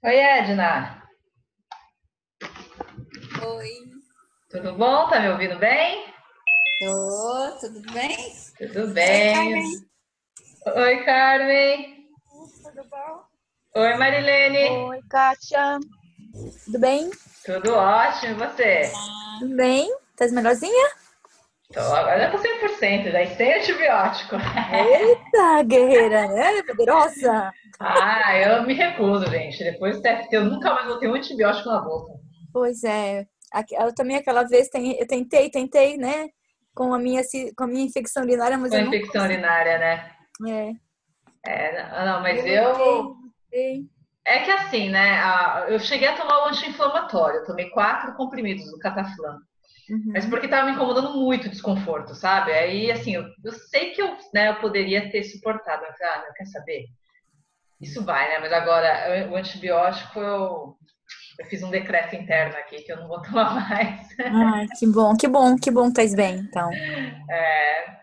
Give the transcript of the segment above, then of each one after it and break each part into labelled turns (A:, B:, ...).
A: Oi, Edna.
B: Oi,
A: Tudo bom? Tá me ouvindo bem?
B: tudo bem?
A: Tudo
B: Oi,
A: bem.
B: Karen.
A: Oi, Carmen.
C: Tudo bom?
A: Oi, Marilene.
C: Oi, Kátia. Tudo bem?
A: Tudo ótimo, e você?
C: Tudo bem? Tá melhorzinha?
A: Agora eu tô 100%, já sem antibiótico.
C: Eita, guerreira, né? Poderosa.
A: Eu me recuso, gente. Depois do TFT, eu nunca mais vou ter um antibiótico na boca.
C: Pois é. Eu também aquela vez eu tentei, né? Com a minha infecção urinária, mas
A: Com
C: eu não
A: infecção
C: consegui.
A: urinária, né?
C: É,
A: Não, mas
C: relutei,
A: eu.
C: relutei.
A: É que assim, né? Eu cheguei a tomar o anti-inflamatório. Eu tomei 4 comprimidos do Cataflam. Mas
C: Uhum.
A: porque estava me incomodando muito o desconforto, sabe? Aí, assim, eu sei que eu poderia ter suportado. Eu falei, não, quer saber? Isso vai, né? Mas agora, o antibiótico, eu fiz um decreto interno aqui que eu não vou tomar mais.
C: Ai, que bom que tá bem, então.
A: É.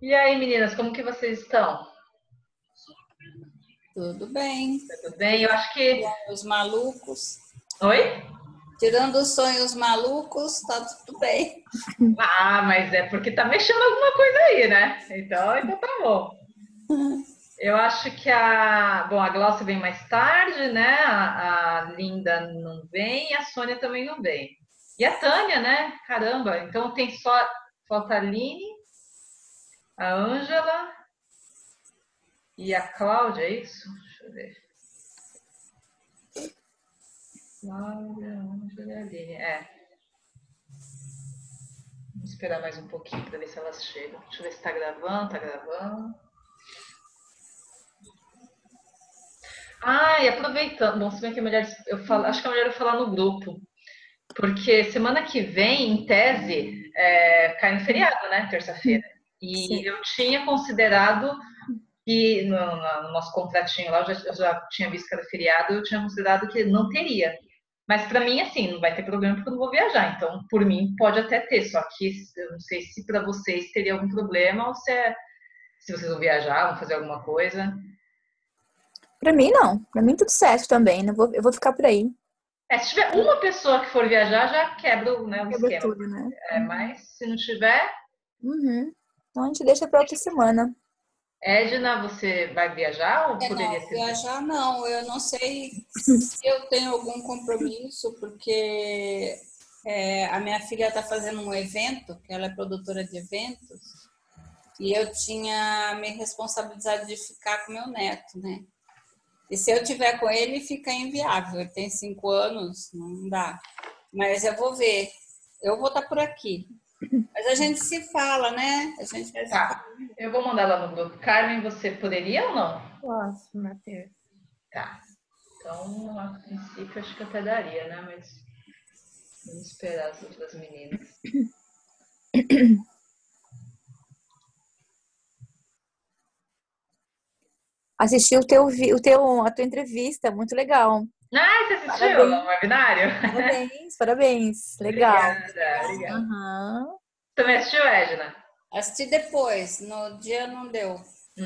A: E aí, meninas, como que vocês estão?
B: Tudo bem?
A: Tudo bem? Eu acho que.
B: Os malucos.
A: Oi?
B: Tirando os sonhos malucos, tá tudo bem.
A: Mas é porque tá mexendo alguma coisa aí, né? Então tá bom. Eu acho que a Glaucia vem mais tarde, né? A Linda não vem e a Sônia também não vem. E a Tânia, né? Caramba, então tem só falta a Aline, a Ângela e a Cláudia, é isso? Deixa eu ver. Cláudia, Ângela e Aline. Vamos esperar mais um pouquinho para ver se elas chegam. Deixa eu ver se tá gravando, tá gravando. E aproveitando, bom, se bem que é melhor acho que é melhor eu falar no grupo. Porque semana que vem, em tese, cai no feriado, né? Terça-feira. E
C: Sim.
A: eu tinha considerado que no nosso contratinho lá, eu já tinha visto que era feriado, eu tinha considerado que não teria. Mas para mim, assim, não vai ter problema porque eu não vou viajar. Então, por mim, pode até ter. Só que eu não sei se para vocês teria algum problema ou se vocês vão viajar, vão fazer alguma coisa.
C: Pra mim, não. Pra mim, tudo certo também. Eu vou ficar por aí.
A: Se tiver uma pessoa que for viajar, já quebra né, o
C: Quebra
A: esquema.
C: tudo, né?
A: Mas se não tiver,
C: Uhum. Então a gente deixa pra outra semana.
A: Edna, você vai viajar ou poderia
B: Não,
A: ser?
B: viajar não. Eu não sei se eu tenho algum compromisso, porque a minha filha está fazendo um evento, que ela é produtora de eventos, e eu tinha me responsabilizado de ficar com meu neto, né? E se eu tiver com ele, fica inviável. Ele tem 5 anos, não dá. Mas eu vou ver. Eu vou estar por aqui. Mas a gente se fala, né? A gente vai se
A: Tá, eu vou mandar lá no grupo. Carmen, você poderia ou não?
C: Posso, Matheus.
A: Tá. Então, a princípio, acho que até daria, né? Mas vamos esperar as outras meninas.
C: Assisti a tua entrevista, muito legal.
A: Você assistiu
C: Parabéns,
A: o webinário?
C: parabéns, parabéns. Legal.
A: Obrigada, obrigada.
C: Aham.
A: Também assistiu, Edna?
B: assisti depois. No dia não deu.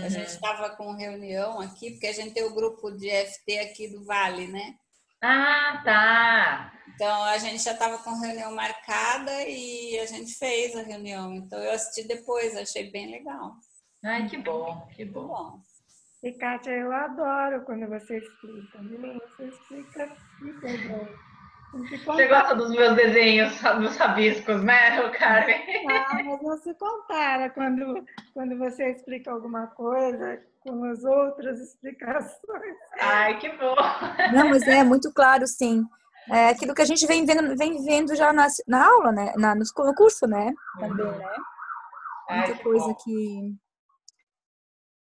B: A gente
A: Uhum.
B: estava com reunião aqui, porque a gente tem o grupo de FT aqui do Vale, né?
A: Tá.
B: Então a gente já estava com reunião marcada e a gente fez a reunião. Então eu assisti depois, achei bem legal.
A: Ai, que bom, que
B: Muito
A: bom.
B: bom.
D: E, Kátia, eu adoro quando você explica. Menina, você explica super bem. Não se
A: Você gosta
D: compara.
A: dos meus desenhos, dos rabiscos, né, Carmen?
D: Ah, mas não se compara quando você explica alguma coisa com as outras explicações.
A: Ai, que bom.
C: Não, mas é muito claro, sim. É aquilo que a gente vem vendo já na aula, né? No curso, né? Também, né?
A: Ai,
C: Muita
A: que
C: coisa
A: bom.
C: que.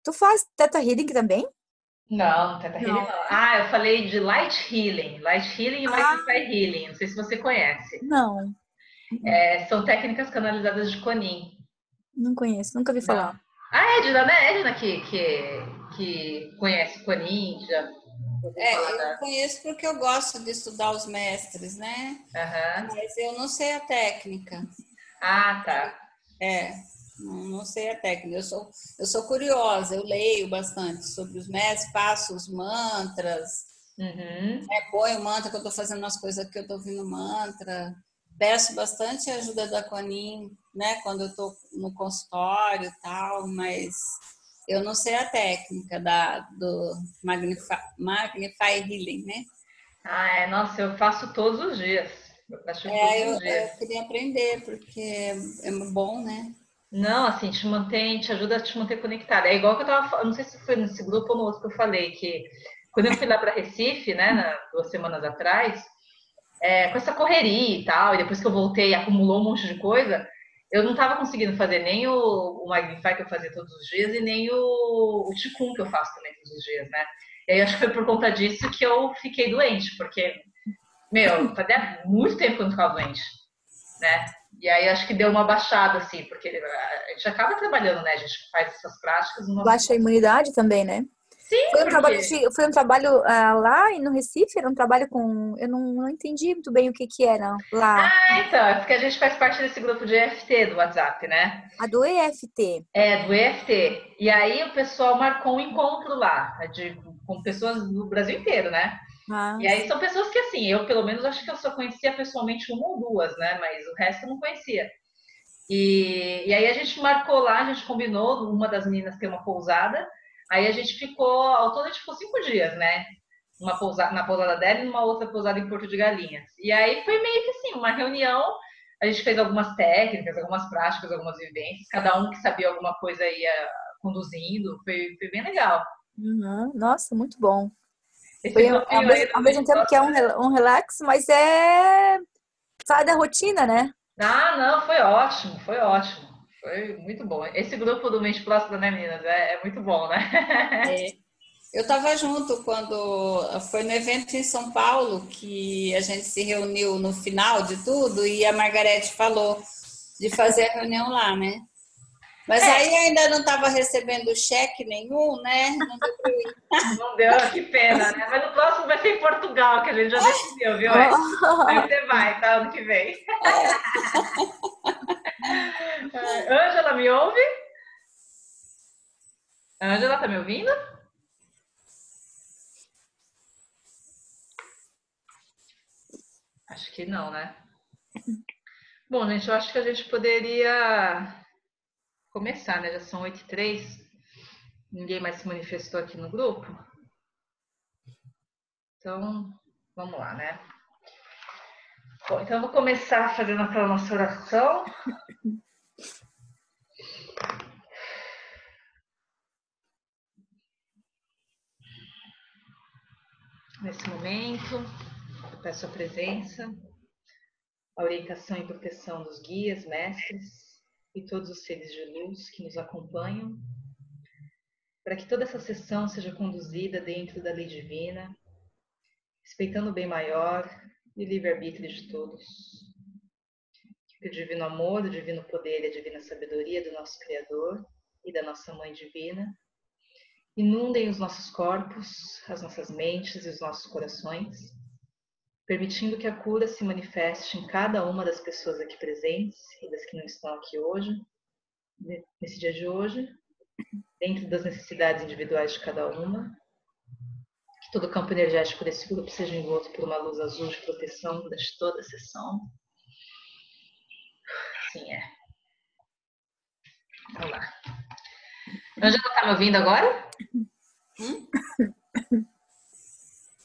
C: Tu faz Teta Healing também?
A: Não, Teta Healing
C: Não,
A: não.
C: né?
A: Eu falei de Light Healing. Light Healing e
C: Ah,
A: Microfly Healing. Não sei se você conhece.
C: não.
A: São técnicas canalizadas de Konin.
C: Não conheço, nunca vi
A: Não.
C: falar.
A: Edna, né? Edna que conhece Konin, já ouviu falar
B: Eu
A: da.
B: conheço porque eu gosto de estudar os mestres, né?
A: Aham.
B: Mas eu não sei a técnica.
A: Tá.
B: É, não sei a técnica. Eu sou curiosa, eu leio bastante sobre os mestres, faço os mantras,
A: Uhum.
B: Ponho mantra, que eu tô fazendo as coisas que eu tô ouvindo mantra. Peço bastante ajuda da Conin, né? Quando eu tô no consultório e tal, mas eu não sei a técnica do Magnify Healing, né?
A: Nossa, eu faço todos os dias. Eu pratico todos os dias.
B: Eu queria aprender, porque é bom, né?
A: Não, assim, te ajuda a te manter conectada. É igual que eu tava falando, não sei se foi nesse grupo ou no outro que eu falei, que quando eu fui lá para Recife, né, 2 semanas atrás, com essa correria e tal, e depois que eu voltei, acumulou um monte de coisa, eu não estava conseguindo fazer nem o Magnify que eu fazia todos os dias e nem o Qigong que eu faço também todos os dias, né? E aí acho que foi por conta disso que eu fiquei doente, porque, fazia muito tempo que eu não ficava doente, né? E aí acho que deu uma baixada, assim, porque a gente acaba trabalhando, né? A gente faz essas práticas no nosso...
C: Baixa a imunidade também, né?
A: Sim, porque...
C: Foi um trabalho lá no Recife? Era um trabalho com... Eu não entendi muito bem o que era lá.
A: Então, é porque a gente faz parte desse grupo de EFT do WhatsApp, né?
C: A do EFT.
A: Do EFT. E aí o pessoal marcou um encontro lá, com pessoas do Brasil inteiro, né? E aí são pessoas que, assim, eu pelo menos acho que eu só conhecia pessoalmente uma ou duas, né? Mas o resto eu não conhecia. E aí a gente marcou lá, a gente combinou, uma das meninas ter uma pousada, aí a gente ficou, ao todo a gente ficou 5 dias, né? Na pousada dela e numa outra pousada em Porto de Galinhas. E aí foi meio que assim, uma reunião, a gente fez algumas técnicas, algumas práticas, algumas vivências, cada um que sabia alguma coisa ia conduzindo, foi bem legal.
C: Uhum. Nossa, muito bom.
A: Esse
C: Foi
A: grupinho aí
C: ao mesmo tempo que é um relax, mas sai da rotina, né?
A: Não, foi ótimo, foi ótimo. Foi muito bom. Esse grupo do Mente Plácida, né, meninas? É muito bom, né?
B: Eu estava junto quando foi no evento em São Paulo que a gente se reuniu no final de tudo e a Margarete falou de fazer a reunião lá, né? Mas aí ainda não estava recebendo cheque nenhum, né? Não deu para ir.
A: Não deu, que pena, né? Mas no próximo vai ser em Portugal, que a gente já decidiu, viu? Aí você vai, tá? Ano que vem. Ângela, me ouve? Ângela, tá me ouvindo? Acho que não, né? Bom, gente, eu acho que a gente poderia começar, né? Já são 8h03. Ninguém mais se manifestou aqui no grupo. Então, vamos lá, né? Bom, então eu vou começar fazendo aquela nossa oração. Nesse momento, eu peço a presença, a orientação e proteção dos guias, mestres e todos os seres de luz que nos acompanham, para que toda essa sessão seja conduzida dentro da lei divina, respeitando o bem maior e o livre-arbítrio de todos. Que o divino amor, o divino poder e a divina sabedoria do nosso Criador e da nossa Mãe Divina inundem os nossos corpos, as nossas mentes e os nossos corações, permitindo que a cura se manifeste em cada uma das pessoas aqui presentes e das que não estão aqui hoje, nesse dia de hoje, dentro das necessidades individuais de cada uma. Que todo o campo energético desse grupo seja envolto por uma luz azul de proteção durante toda a sessão. Assim é. Vamos lá. Ângela, tá me ouvindo agora?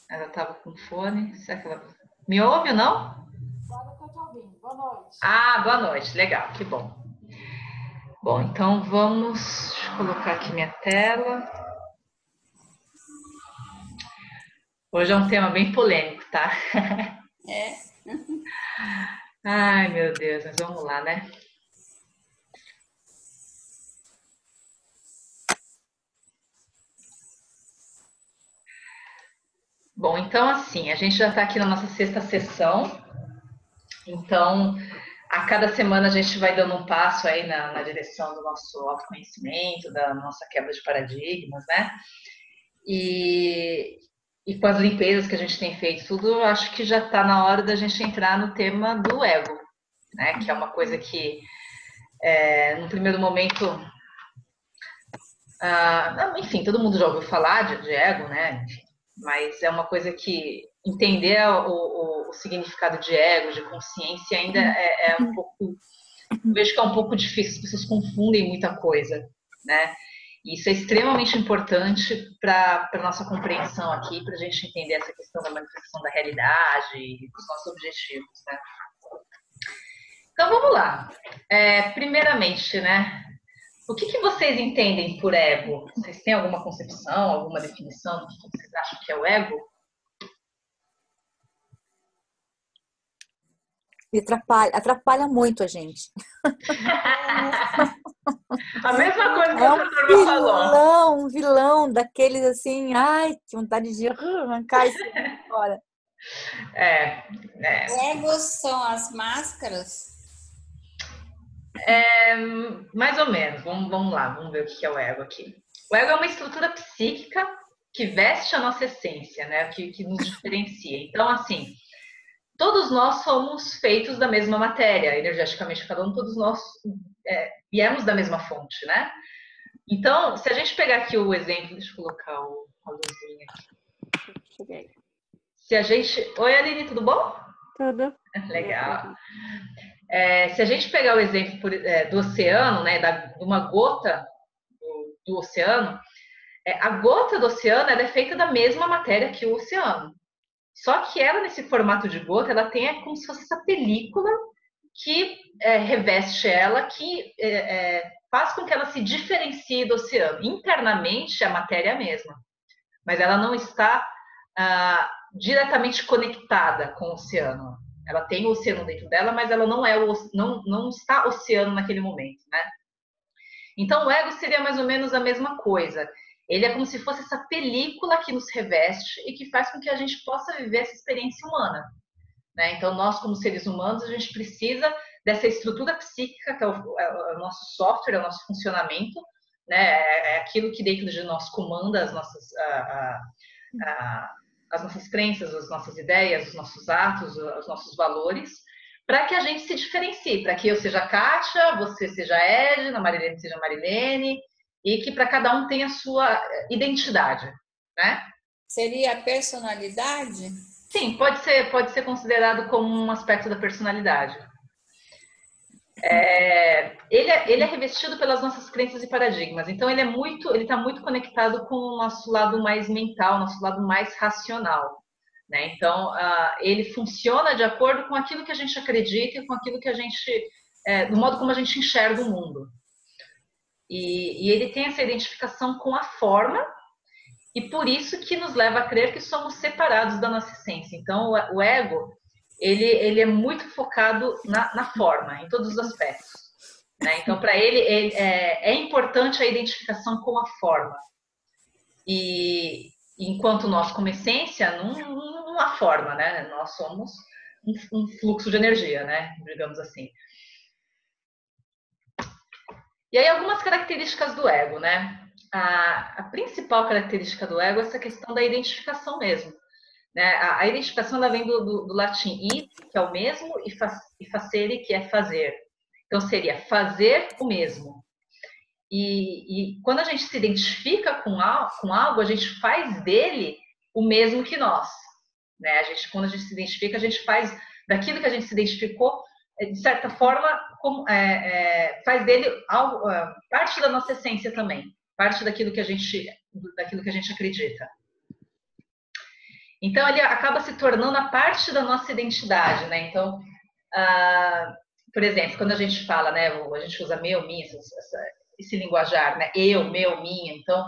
A: Ela estava com fone. Será que ela me ouve ou não?
E: Agora eu tô te ouvindo. Boa noite.
A: Boa noite. Legal, que bom. Bom, então vamos... Deixa eu colocar aqui minha tela. Hoje é um tema bem polêmico, tá? Ai, meu Deus, mas vamos lá, né? Bom, então assim, a gente já está aqui na nossa 6ª sessão. Então, a cada semana a gente vai dando um passo aí na direção do nosso autoconhecimento, da nossa quebra de paradigmas, né? E com as limpezas que a gente tem feito, tudo, eu acho que já está na hora da gente entrar no tema do ego, né? Que é uma coisa que, no primeiro momento, enfim, todo mundo já ouviu falar de ego, né? Mas é uma coisa que entender o significado de ego, de consciência, ainda é um pouco... Eu vejo que é um pouco difícil, as pessoas confundem muita coisa, né? E isso é extremamente importante para a nossa compreensão aqui, para a gente entender essa questão da manifestação da realidade e dos nossos objetivos, né? Então, vamos lá. Primeiramente, né? O que vocês entendem por ego? Vocês têm alguma concepção, alguma definição do que vocês acham que é o ego?
C: E atrapalha muito a gente.
A: A mesma coisa que a doutora falou.
C: Um vilão daqueles assim, ai, que vontade de arrancar isso fora.
B: Egos são as máscaras?
A: Mais ou menos. Vamos lá, vamos ver o que é o ego aqui. O ego é uma estrutura psíquica que veste a nossa essência, né? Que nos diferencia. Então, assim, todos nós somos feitos da mesma matéria, energeticamente falando, todos nós viemos da mesma fonte, né? Então, se a gente pegar aqui o exemplo, deixa eu colocar a luzinha aqui.
F: Cheguei.
A: Se a gente... Oi, Aline, tudo bom?
F: Tudo.
A: Legal. Se a gente pegar o exemplo do oceano, né, de uma gota do oceano, a gota do oceano ela é feita da mesma matéria que o oceano. Só que ela, nesse formato de gota, ela tem como se fosse essa película que reveste ela, que faz com que ela se diferencie do oceano. Internamente, a matéria é a mesma, mas ela não está diretamente conectada com o oceano. Ela tem o oceano dentro dela, mas ela não está oceano naquele momento, né? Então, o ego seria mais ou menos a mesma coisa. Ele é como se fosse essa película que nos reveste e que faz com que a gente possa viver essa experiência humana, né? Então, nós, como seres humanos, a gente precisa dessa estrutura psíquica, que é o nosso software, é o nosso funcionamento, né? É aquilo que dentro de nós comanda as nossas crenças, as nossas ideias, os nossos atos, os nossos valores, para que a gente se diferencie, para que eu seja Kátia, você seja Edna, Marilene seja Marilene, e que para cada um tenha a sua identidade, né?
B: Seria a personalidade?
A: Sim, pode ser considerado como um aspecto da personalidade. Ele é revestido pelas nossas crenças e paradigmas, então ele está muito conectado com o nosso lado mais mental, nosso lado mais racional, né? Então, ele funciona de acordo com aquilo que a gente acredita e com aquilo que a gente, do modo como a gente enxerga o mundo. E ele tem essa identificação com a forma, e por isso que nos leva a crer que somos separados da nossa essência. Então, o ego, ele é muito focado na forma, em todos os aspectos, né? Então, para ele, é importante a identificação com a forma. E enquanto nós, como essência, não há forma, né? Nós somos um fluxo de energia, né? Digamos assim. E aí, algumas características do ego, né? A principal característica do ego é essa questão da identificação mesmo, né? A identificação ela vem do latim id, que é o mesmo, e facere, que é fazer. Então, seria fazer o mesmo. E quando a gente se identifica com algo, a gente faz dele o mesmo que nós, né? Quando a gente se identifica, a gente faz daquilo que a gente se identificou, de certa forma, faz dele algo, parte da nossa essência também, parte daquilo que a gente acredita. Então, ele acaba se tornando a parte da nossa identidade, né? Então, por exemplo, quando a gente fala, né, a gente usa meu, minha, esse linguajar, né? Eu, meu, minha. Então,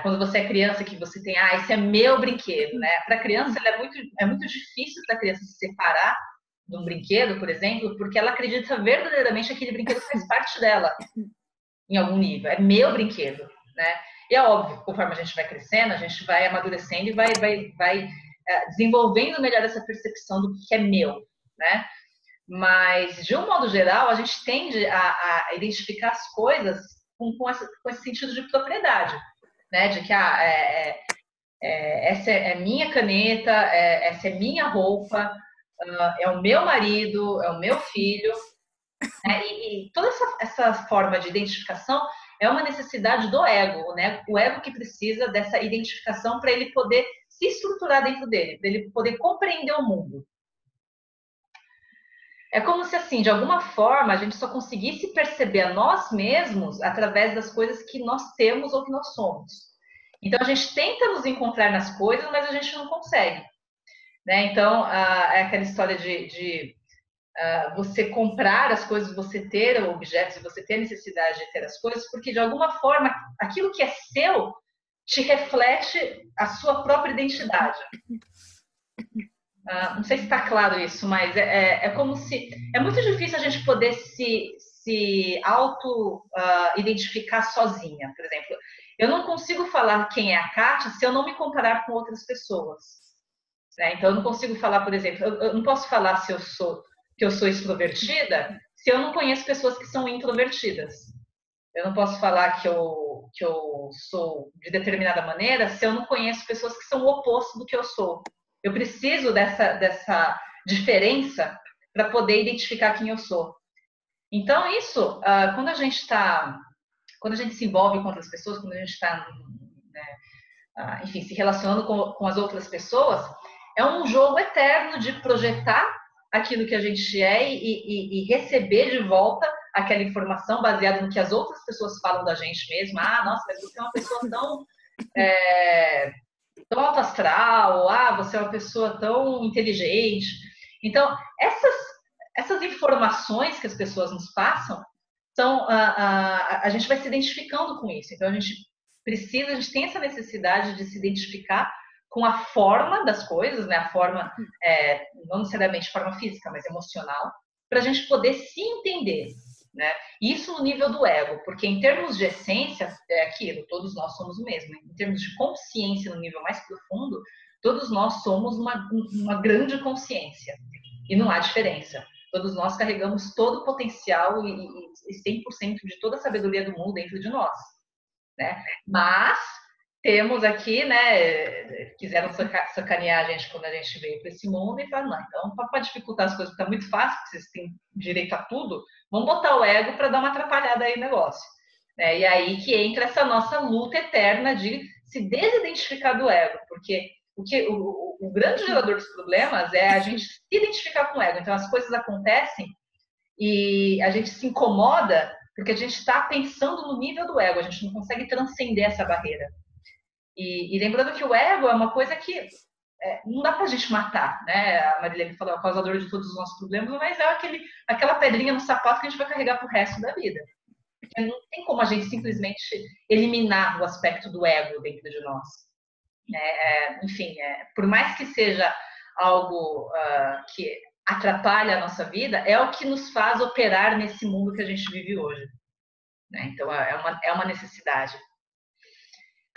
A: quando você é criança, que você tem, esse é meu brinquedo, né? Para a criança, é muito difícil para a criança se separar de um brinquedo, por exemplo, porque ela acredita verdadeiramente que aquele brinquedo faz parte dela, em algum nível. É meu brinquedo, né? E é óbvio, conforme a gente vai crescendo, a gente vai amadurecendo e vai desenvolvendo melhor essa percepção do que é meu, né? Mas, de um modo geral, a gente tende a identificar as coisas com esse sentido de propriedade, né? De que essa é minha caneta, essa é minha roupa, é o meu marido, é o meu filho, né? E toda essa forma de identificação, é uma necessidade do ego, né? O ego que precisa dessa identificação para ele poder se estruturar dentro dele, para ele poder compreender o mundo. É como se, assim, de alguma forma, a gente só conseguisse perceber a nós mesmos através das coisas que nós temos ou que nós somos. Então, a gente tenta nos encontrar nas coisas, mas a gente não consegue. Né? Então, é aquela história de você comprar as coisas, você ter objetos, você ter necessidade de ter as coisas, porque, de alguma forma, aquilo que é seu te reflete a sua própria identidade. Não sei se está claro isso, mas é como se... É muito difícil a gente poder se auto-identificar sozinha, por exemplo. Eu não consigo falar quem é a Kátia se eu não me comparar com outras pessoas. Né? Então, eu não consigo falar, por exemplo, eu não posso falar que eu sou extrovertida se eu não conheço pessoas que são introvertidas. Eu não posso falar que eu sou de determinada maneira se eu não conheço pessoas que são o oposto do que eu sou. Eu preciso dessa diferença para poder identificar quem eu sou. Então, isso, quando a gente se envolve com outras pessoas, quando a gente está, né, enfim, se relacionando com as outras pessoas, é um jogo eterno de projetar aquilo que a gente é e receber de volta aquela informação baseada no que as outras pessoas falam da gente mesmo. Nossa, mas você é uma pessoa tão alto astral, você é uma pessoa tão inteligente. Então, essas informações que as pessoas nos passam, a gente vai se identificando com isso. Então, a gente tem essa necessidade de se identificar com a forma das coisas, né? A forma, não necessariamente forma física, mas emocional, para a gente poder se entender. Né? Isso no nível do ego, porque em termos de essência é aquilo, todos nós somos o mesmo. Em termos de consciência no nível mais profundo, todos nós somos uma grande consciência e não há diferença. Todos nós carregamos todo o potencial e 100% de toda a sabedoria do mundo dentro de nós. Né? Mas temos aqui, né, quiseram sacanear a gente quando a gente veio para esse mundo e falaram, não, então para dificultar as coisas, porque tá muito fácil, porque vocês têm direito a tudo, vamos botar o ego para dar uma atrapalhada aí no negócio. E aí que entra essa nossa luta eterna de se desidentificar do ego, porque o grande gerador dos problemas é a gente se identificar com o ego. Então as coisas acontecem e a gente se incomoda porque a gente está pensando no nível do ego, a gente não consegue transcender essa barreira. E lembrando que o ego é uma coisa que não dá pra gente matar, né? A Marilene falou, é o causador de todos os nossos problemas, mas é aquela pedrinha no sapato que a gente vai carregar pro resto da vida. Porque não tem como a gente simplesmente eliminar o aspecto do ego dentro de nós. Enfim, por mais que seja algo que atrapalha a nossa vida, é o que nos faz operar nesse mundo que a gente vive hoje. Né? Então, é uma necessidade.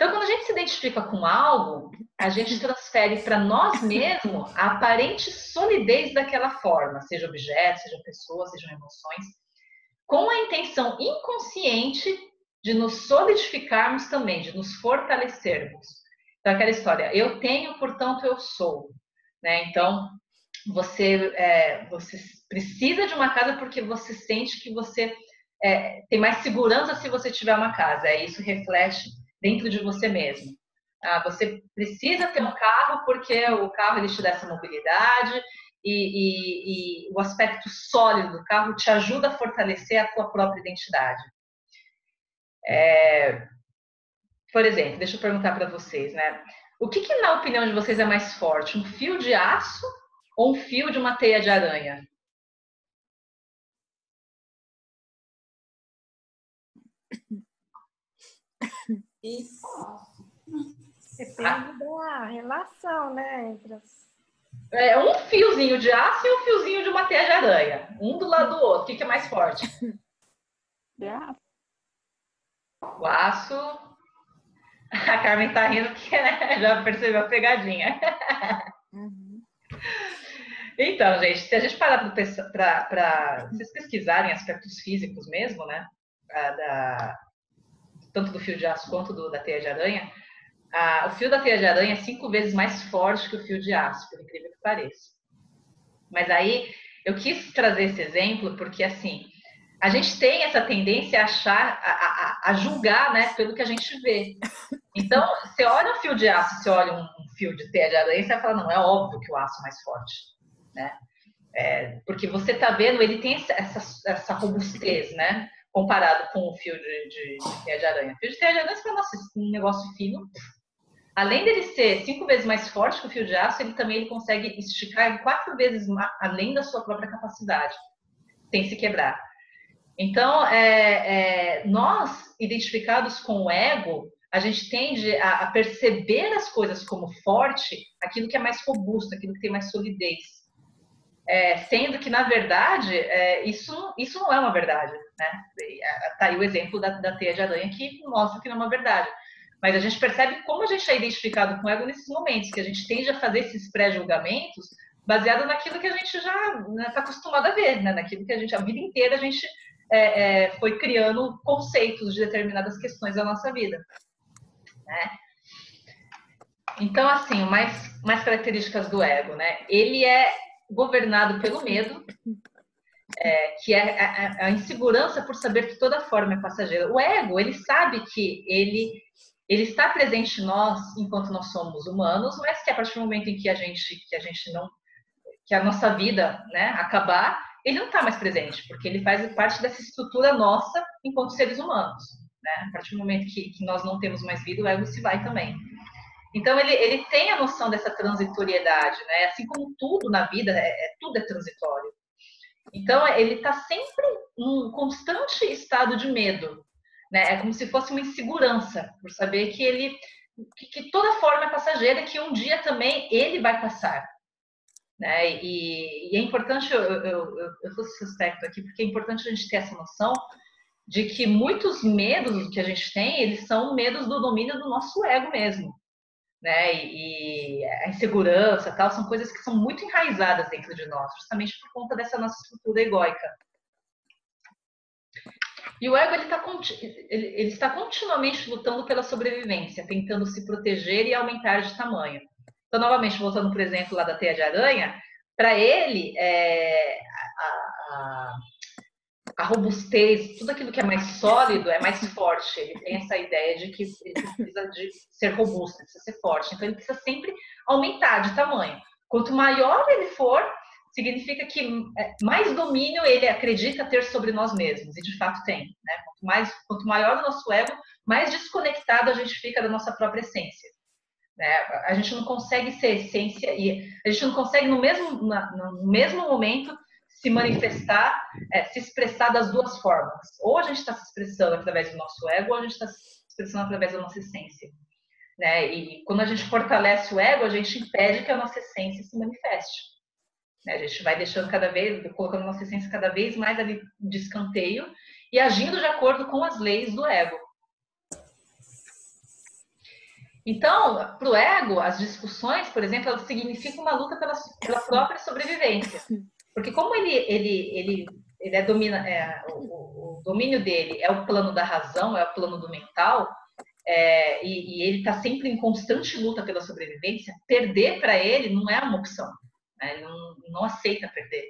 A: Então, quando a gente se identifica com algo, a gente transfere para nós mesmos a aparente solidez daquela forma, seja objeto, seja pessoa, sejam emoções, com a intenção inconsciente de nos solidificarmos também, de nos fortalecermos. Então, aquela história, eu tenho, portanto, eu sou. Né? Então, você precisa de uma casa porque você sente que você tem mais segurança se você tiver uma casa. Isso reflete dentro de você mesmo. Você precisa ter um carro porque o carro ele te dá essa mobilidade e o aspecto sólido do carro te ajuda a fortalecer a tua própria identidade. Por exemplo, deixa eu perguntar para vocês, né? O que na opinião de vocês é mais forte? Um fio de aço ou um fio de uma teia de aranha?
D: Depende da relação, né? Entre as...
A: Um fiozinho de aço e um fiozinho de uma teia de aranha. Um do lado do outro. O que é mais forte? O aço. A Carmen tá rindo porque já percebeu a pegadinha. Então, gente, se a gente parar para vocês pesquisarem aspectos físicos mesmo, né? Tanto do fio de aço quanto da teia de aranha, o fio da teia de aranha é 5 vezes mais forte que o fio de aço, por incrível que pareça. Mas aí, eu quis trazer esse exemplo porque, assim, a gente tem essa tendência a achar, a julgar, né, pelo que a gente vê. Então, você olha um fio de aço, você olha um fio de teia de aranha, você vai falar, não, é óbvio que o aço é mais forte, né? Porque você tá vendo, ele tem essa robustez, né? Comparado com o fio de teia de aranha. O fio de teia de aranha, você fala, nossa, esse negócio fino. Além dele ser 5 vezes mais forte que o fio de aço, ele consegue esticar 4 vezes além da sua própria capacidade, sem se quebrar. Então, nós, identificados com o ego, a gente tende a perceber as coisas como forte, aquilo que é mais robusto, aquilo que tem mais solidez. Sendo que, na verdade, isso não é uma verdade, né? Tá aí o exemplo da teia de aranha que mostra que não é uma verdade. Mas a gente percebe como a gente é identificado com o ego nesses momentos, que a gente tende a fazer esses pré-julgamentos baseado naquilo que a gente já está acostumado a ver, né? Naquilo que a vida inteira a gente foi criando conceitos de determinadas questões da nossa vida, né? Então, assim, mais características do ego, né? Ele é governado pelo medo, que é a insegurança por saber que toda forma é passageira. O ego, ele sabe que ele está presente em nós enquanto nós somos humanos, mas que a partir do momento em que que a nossa vida, né, acabar, ele não está mais presente, porque ele faz parte dessa estrutura nossa enquanto seres humanos, né? A partir do momento que nós não temos mais vida, o ego se vai também. Então ele tem a noção dessa transitoriedade, né? Assim como tudo na vida, tudo é transitório. Então ele está sempre num constante estado de medo, né? É como se fosse uma insegurança por saber que toda forma é passageira, que um dia também ele vai passar, né? E é importante, eu trouxe esse aspecto aqui porque é importante a gente ter essa noção de que muitos medos que a gente tem, eles são medos do domínio do nosso ego mesmo, né? E a insegurança, tal, são coisas que são muito enraizadas dentro de nós, justamente por conta dessa nossa estrutura egóica. E o ego, ele está continuamente lutando pela sobrevivência, tentando se proteger e aumentar de tamanho. Então, novamente, voltando, por exemplo, lá da teia de aranha, para ele, a robustez, tudo aquilo que é mais sólido é mais forte. Ele tem essa ideia de que ele precisa de ser robusto, precisa ser forte. Então, ele precisa sempre aumentar de tamanho. Quanto maior ele for, significa que mais domínio ele acredita ter sobre nós mesmos, e de fato tem, né? Quanto maior o nosso ego, mais desconectado a gente fica da nossa própria essência, né? A gente não consegue ser essência e a gente não consegue no mesmo momento se manifestar, se expressar das duas formas. Ou a gente está se expressando através do nosso ego, ou a gente está se expressando através da nossa essência, né? E quando a gente fortalece o ego, a gente impede que a nossa essência se manifeste. A gente vai deixando colocando nossa essência cada vez mais ali de escanteio e agindo de acordo com as leis do ego. Então, para o ego, as discussões, por exemplo, elas significam uma luta pela própria sobrevivência. Porque como o domínio dele é o plano da razão, é o plano do mental, e ele está sempre em constante luta pela sobrevivência, perder para ele não é uma opção. Ele não aceita perder.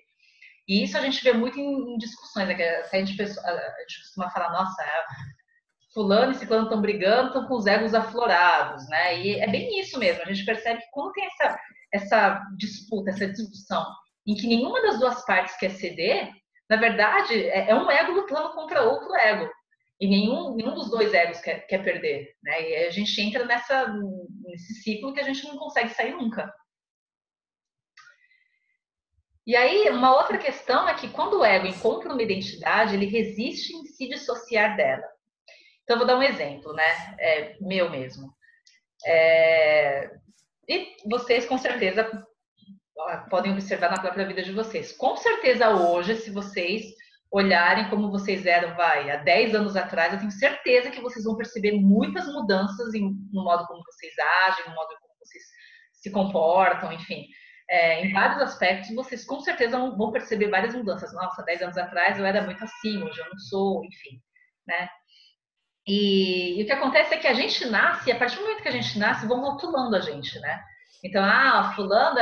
A: E isso a gente vê muito em discussões, né? Que a gente costuma falar, nossa, fulano e ciclano estão brigando, estão com os egos aflorados, né? E é bem isso mesmo. A gente percebe que quando tem essa disputa, essa discussão, em que nenhuma das duas partes quer ceder, na verdade, é um ego lutando contra outro ego. E nenhum dos dois egos quer perder, né? E a gente entra nesse ciclo que a gente não consegue sair nunca. E aí, uma outra questão é que quando o ego encontra uma identidade, ele resiste em se dissociar dela. Então, eu vou dar um exemplo, né? Meu mesmo. E vocês, com certeza, podem observar na própria vida de vocês. Com certeza, hoje, se vocês olharem como vocês eram, há 10 anos atrás, eu tenho certeza que vocês vão perceber muitas mudanças no modo como vocês agem, no modo como vocês se comportam, enfim. Em vários aspectos, vocês com certeza vão perceber várias mudanças. Nossa, 10 anos atrás eu era muito assim, hoje eu não sou, enfim, né? E o que acontece é que a gente nasce, e a partir do momento que a gente nasce, vão rotulando a gente, né? Então, a fulana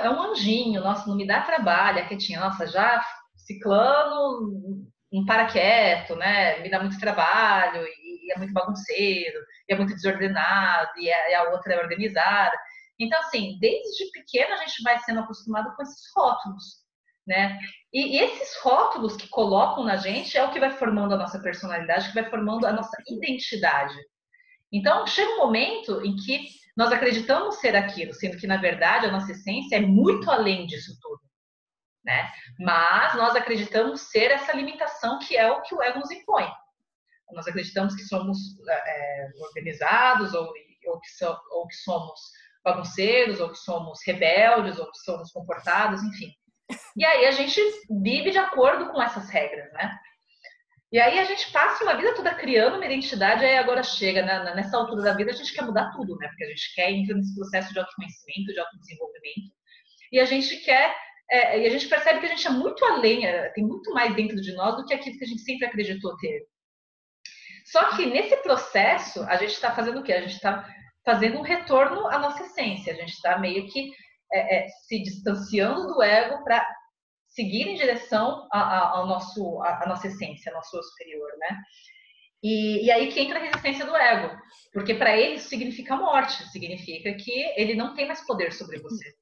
A: é um anjinho, nossa, não me dá trabalho, é quietinha, nossa, já ciclano não para quieto, né? Me dá muito trabalho, e é muito bagunceiro, e é muito desordenado, e a outra é organizada. Então, assim, desde pequeno a gente vai sendo acostumado com esses rótulos, né? E esses rótulos que colocam na gente é o que vai formando a nossa personalidade, que vai formando a nossa identidade. Então, chega um momento em que nós acreditamos ser aquilo, sendo que, na verdade, a nossa essência é muito além disso tudo, né? Mas nós acreditamos ser essa limitação que é o que o ego nos impõe. Nós acreditamos que somos organizados, ou que somos bagunceiros, ou que somos rebeldes, ou que somos comportados, enfim. E aí a gente vive de acordo com essas regras, né? E aí a gente passa uma vida toda criando uma identidade, aí agora chega, nessa altura da vida, a gente quer mudar tudo, né? Porque a gente quer entrar nesse processo de autoconhecimento, de autodesenvolvimento. E a gente quer, e a gente percebe que a gente é muito além, tem muito mais dentro de nós do que aquilo que a gente sempre acreditou ter. Só que nesse processo, a gente está fazendo o quê? A gente está fazendo um retorno à nossa essência. A gente está meio que se distanciando do ego para seguir em direção à nossa essência, ao nosso eu superior, né? E aí que entra a resistência do ego. Porque para ele isso significa morte. Significa que ele não tem mais poder sobre você.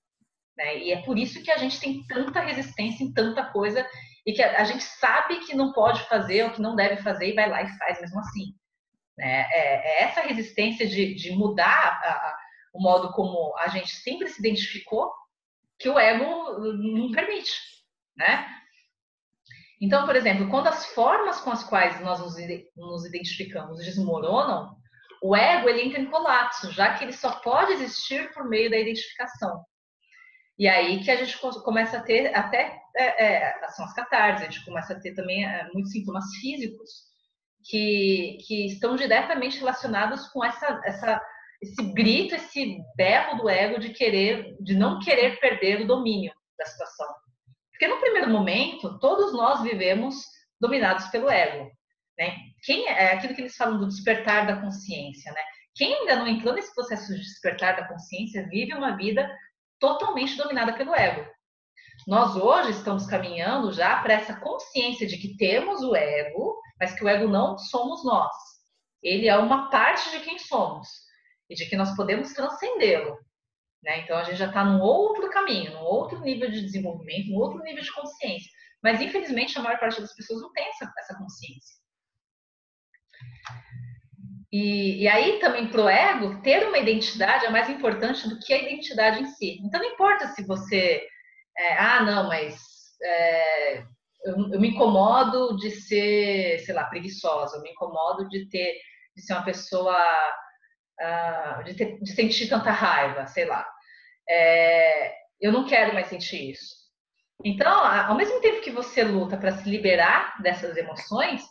A: Né? E é por isso que a gente tem tanta resistência em tanta coisa e que a gente sabe que não pode fazer ou que não deve fazer e vai lá e faz mesmo assim. Né? É essa resistência de mudar o modo como a gente sempre se identificou que o ego não permite. Né? Então, por exemplo, quando as formas com as quais nós nos identificamos desmoronam, o ego ele entra em colapso, já que ele só pode existir por meio da identificação. E aí que a gente começa a ter até são as catarses, a gente começa a ter também muitos sintomas físicos que estão diretamente relacionados com esse grito, esse berro do ego de não querer perder o domínio da situação. Porque no primeiro momento, todos nós vivemos dominados pelo ego. Né? Aquilo que eles falam do despertar da consciência. Né? Quem ainda não entrou nesse processo de despertar da consciência vive uma vida totalmente dominada pelo ego. Nós hoje estamos caminhando já para essa consciência de que temos o ego, mas que o ego não somos nós. Ele é uma parte de quem somos e de que nós podemos transcendê-lo. Né? Então a gente já está num outro caminho, num outro nível de desenvolvimento, num outro nível de consciência. Mas infelizmente a maior parte das pessoas não tem essa consciência. E aí também para o ego, ter uma identidade é mais importante do que a identidade em si. Então não importa se você... eu me incomodo de ser, sei lá, preguiçosa, eu me incomodo de ser uma pessoa... de sentir tanta raiva, sei lá. Eu não quero mais sentir isso. Então, ao mesmo tempo que você luta para se liberar dessas emoções,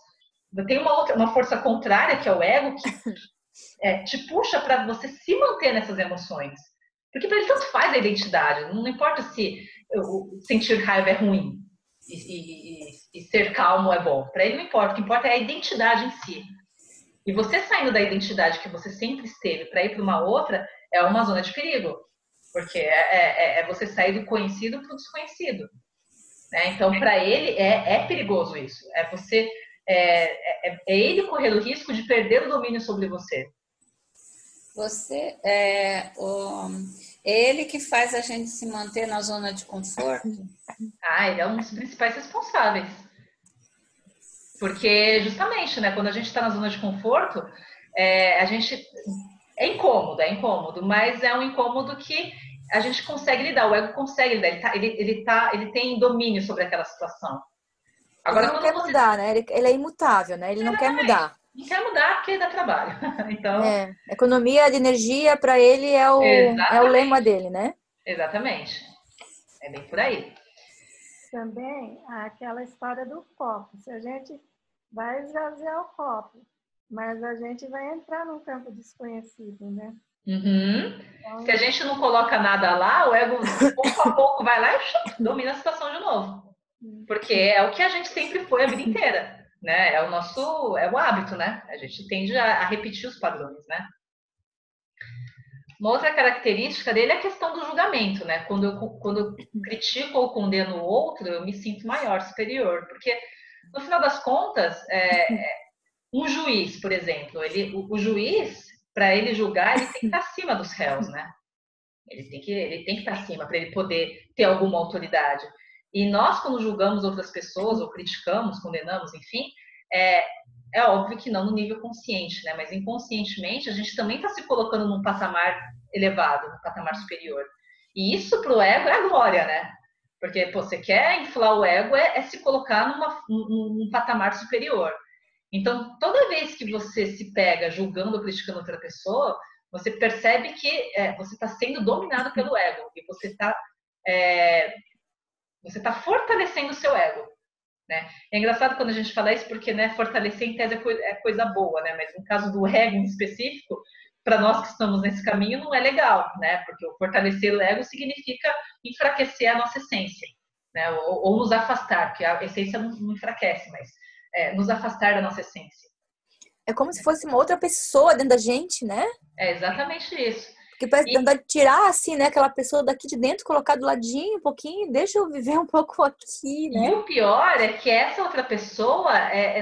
A: tem uma força contrária, que é o ego, que te puxa para você se manter nessas emoções. Porque para ele tanto faz a identidade. Não importa se sentir raiva é ruim e ser calmo é bom. Para ele não importa. O que importa é a identidade em si. E você saindo da identidade que você sempre esteve para ir para uma outra é uma zona de perigo. Porque é você sair do conhecido para o desconhecido. Né? Então, para ele, é perigoso isso. É ele correr o risco de perder o domínio sobre você.
B: É ele que faz a gente se manter na zona de conforto?
A: Ele é um dos principais responsáveis. Porque, justamente, né, quando a gente está na zona de conforto, a gente... É incômodo, mas é um incômodo que a gente consegue lidar, o ego consegue lidar, ele tem domínio sobre aquela situação.
C: Agora, ele não quer mudar, né? Ele é imutável, né? Ele não quer mudar.
A: Não quer mudar porque dá trabalho. Então,
C: economia de energia para ele é o lema dele, né?
A: Exatamente. É bem por aí.
D: Também aquela história do copo. Se a gente vai esvaziar o copo, mas a gente vai entrar num campo desconhecido, né?
A: Uhum. Então, se a gente não coloca nada lá, o ego pouco a pouco vai lá e domina a situação de novo. Porque é o que a gente sempre foi a vida inteira, né? É o hábito, né? A gente tende a repetir os padrões, né? Uma outra característica dele é a questão do julgamento, né? Quando eu critico ou condeno o outro, eu me sinto maior, superior. Porque, no final das contas, um juiz, por exemplo, o juiz, para ele julgar, ele tem que estar acima dos réus, né? Ele tem que estar acima para ele poder ter alguma autoridade. E nós, quando julgamos outras pessoas, ou criticamos, condenamos, enfim, é óbvio que não no nível consciente, né? Mas inconscientemente a gente também está se colocando num patamar elevado, num patamar superior. E isso para o ego é a glória, né? Porque pô, você quer inflar o ego, se colocar num patamar superior. Então, toda vez que você se pega julgando ou criticando outra pessoa, você percebe que você está sendo dominado pelo ego e você está fortalecendo o seu ego. Né? É engraçado quando a gente fala isso porque, né, fortalecer em tese é coisa boa, né? Mas no caso do ego em específico, para nós que estamos nesse caminho, não é legal, né? Porque o fortalecer o ego significa enfraquecer a nossa essência, né? Ou nos afastar, porque a essência não enfraquece, mas nos afastar da nossa essência.
C: É como se fosse uma outra pessoa dentro da gente, né?
A: É exatamente isso.
C: Porque parece tentar tirar, assim, né? Aquela pessoa daqui de dentro, colocar do ladinho um pouquinho, deixa eu viver um pouco aqui, né?
A: E o pior é que essa outra pessoa,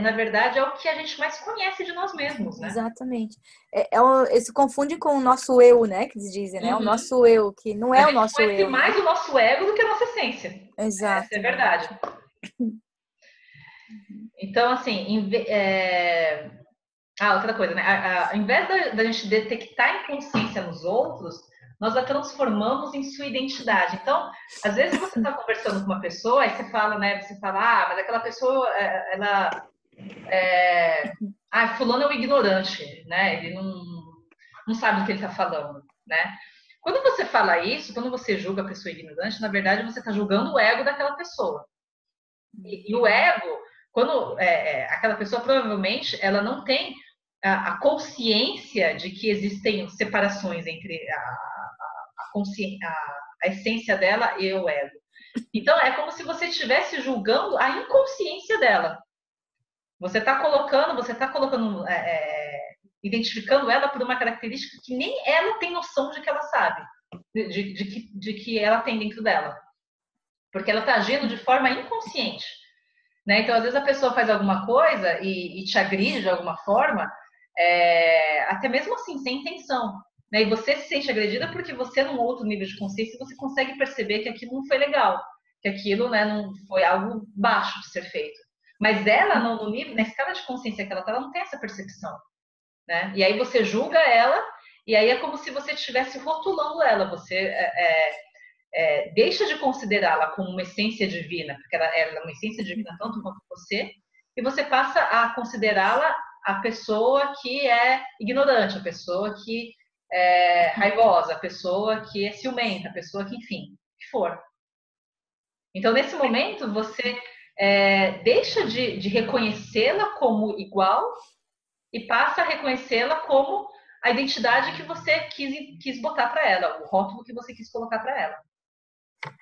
A: na verdade, é o que a gente mais conhece de nós mesmos, né?
C: Exatamente. Se confunde com o nosso eu, né? Que eles dizem, né? O nosso eu, que não é o nosso eu.
A: Conhece mais o nosso ego do que a nossa essência.
C: Exato.
A: Essa é a verdade. Então, assim, outra coisa, né? Ao invés da gente detectar a inconsciência nos outros, nós a transformamos em sua identidade. Então, às vezes você está conversando com uma pessoa, aí você fala, né? Você fala, mas aquela pessoa, fulano é um ignorante, né? Ele não sabe do que ele está falando, né? Quando você fala isso, quando você julga a pessoa ignorante, na verdade você está julgando o ego daquela pessoa. E o ego, quando aquela pessoa provavelmente ela não tem a consciência de que existem separações entre a essência dela e o ego. Então é como se você estivesse julgando a inconsciência dela. Você está colocando, identificando ela por uma característica que nem ela tem noção de que ela sabe, de que ela tem dentro dela. Porque ela está agindo de forma inconsciente. Né? Então, às vezes a pessoa faz alguma coisa e te agride de alguma forma, até mesmo assim, sem intenção. Né? E você se sente agredida porque você, num outro nível de consciência, você consegue perceber que aquilo não foi legal, que aquilo, né, não foi algo baixo de ser feito. Mas ela, no nível, na escala de consciência que ela está, ela não tem essa percepção. Né? E aí você julga ela, e aí é como se você estivesse rotulando ela. Você deixa de considerá-la como uma essência divina, porque ela é uma essência divina tanto quanto você, e você passa a considerá-la a pessoa que é ignorante, a pessoa que é raivosa, a pessoa que é ciumenta, a pessoa que, enfim, que for. Então, nesse momento, você deixa de reconhecê-la como igual e passa a reconhecê-la como a identidade que você quis botar para ela, o rótulo que você quis colocar para ela.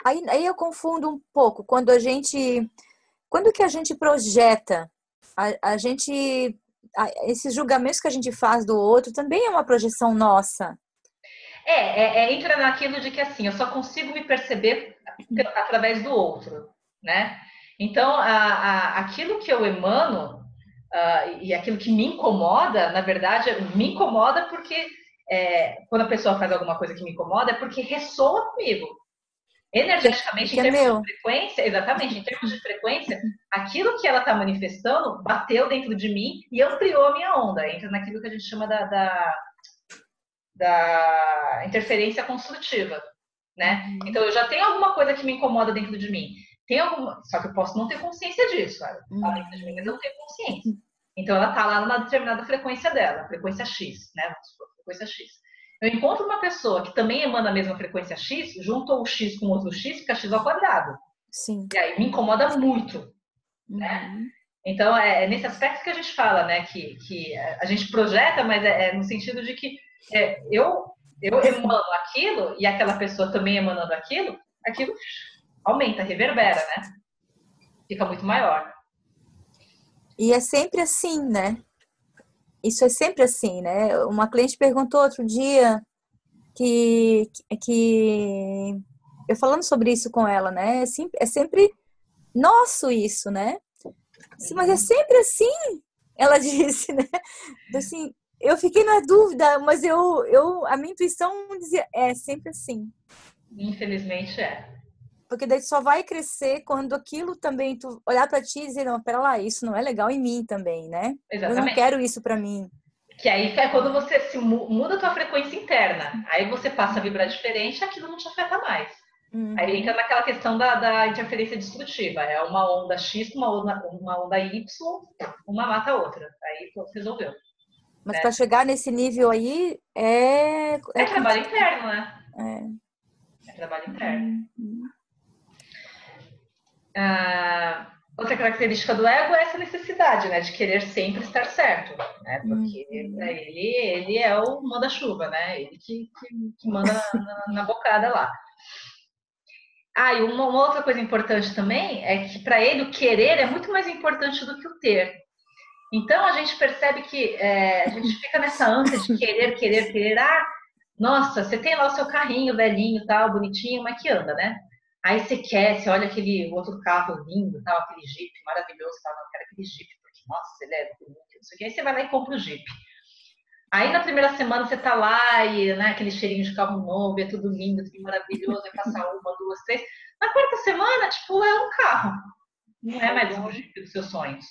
C: Aí eu confundo um pouco. Quando que a gente projeta, esses julgamentos que a gente faz do outro também é uma projeção nossa.
A: Entra naquilo de que assim, eu só consigo me perceber através do outro, né? Então, aquilo que eu emano e aquilo que me incomoda, na verdade, me incomoda porque quando a pessoa faz alguma coisa que me incomoda, é porque ressoa comigo. Energeticamente, em termos de frequência, exatamente, em termos de frequência, aquilo que ela está manifestando bateu dentro de mim e ampliou a minha onda. Entra naquilo que a gente chama da interferência construtiva, né? Então, eu já tenho alguma coisa que me incomoda dentro de mim. Só que eu posso não ter consciência disso, sabe? Tá dentro de mim, mas eu não tenho consciência. Então, ela está lá numa determinada frequência dela, frequência X, né? Frequência X. Eu encontro uma pessoa que também emana a mesma frequência X, junto o X com outro X, fica X ao quadrado.
C: Sim.
A: E aí me incomoda muito, né? Então, é nesse aspecto que a gente fala, né? Que a gente projeta, mas no sentido de que eu emano aquilo e aquela pessoa também emanando aquilo aumenta, reverbera, né? Fica muito maior.
C: E é sempre assim, né? Isso é sempre assim, né? Uma cliente perguntou outro dia, que eu falando sobre isso com ela, né? É sempre nosso isso, né? Mas é sempre assim, ela disse, né? Assim, eu fiquei na dúvida, mas a minha intuição dizia, é sempre assim.
A: Infelizmente é.
C: Porque daí só vai crescer quando aquilo também, tu olhar pra ti e dizer, não, pera lá, isso não é legal em mim também, né?
A: Exatamente.
C: Eu não quero isso pra mim.
A: Que aí é quando você muda a tua frequência interna. Aí você passa a vibrar diferente, aquilo não te afeta mais. Aí entra naquela questão da interferência destrutiva. É uma onda X, uma onda Y, uma mata a outra. Aí resolveu.
C: Mas para chegar nesse nível aí
A: é trabalho interno, né? É trabalho interno. Outra característica do ego é essa necessidade, né, de querer sempre estar certo, né? Porque ele é o manda-chuva, né? Ele que manda na bocada lá. E uma outra coisa importante também é que para ele o querer é muito mais importante do que o ter. Então a gente percebe que a gente fica nessa ânsia de querer. Nossa, você tem lá o seu carrinho velhinho, tal, bonitinho, mas que anda, né? Aí você olha aquele outro carro lindo, tal, aquele Jeep maravilhoso, tal, não, eu quero aquele Jeep, porque, nossa, ele é bonito, não sei o que. Aí você vai lá e compra o Jeep. Aí na primeira semana você tá lá e, né, aquele cheirinho de carro novo, é tudo lindo, tudo maravilhoso, vai passar 1, 2, 3. Na quarta semana, tipo, é um carro. Não é mais o Jeep dos seus sonhos,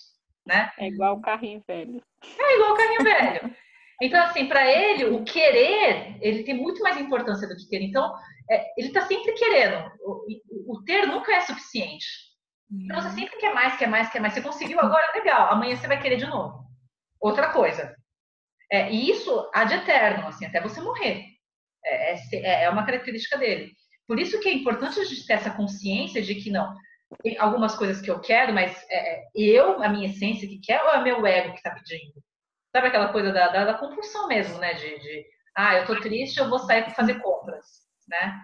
A: né?
F: É igual o carrinho velho.
A: É igual o carrinho velho. Então, assim, para ele, o querer, ele tem muito mais importância do que ter. Então, ele está sempre querendo. O ter nunca é suficiente. Então, você sempre quer mais. Você conseguiu agora, legal. Amanhã você vai querer de novo. Outra coisa. E isso há de eterno, assim, até você morrer. É uma característica dele. Por isso que é importante a gente ter essa consciência de que não, tem algumas coisas que eu quero, mas a minha essência que quer, ou é meu ego que está pedindo? Sabe aquela coisa da compulsão mesmo, né? Eu tô triste, eu vou sair para fazer compras, né?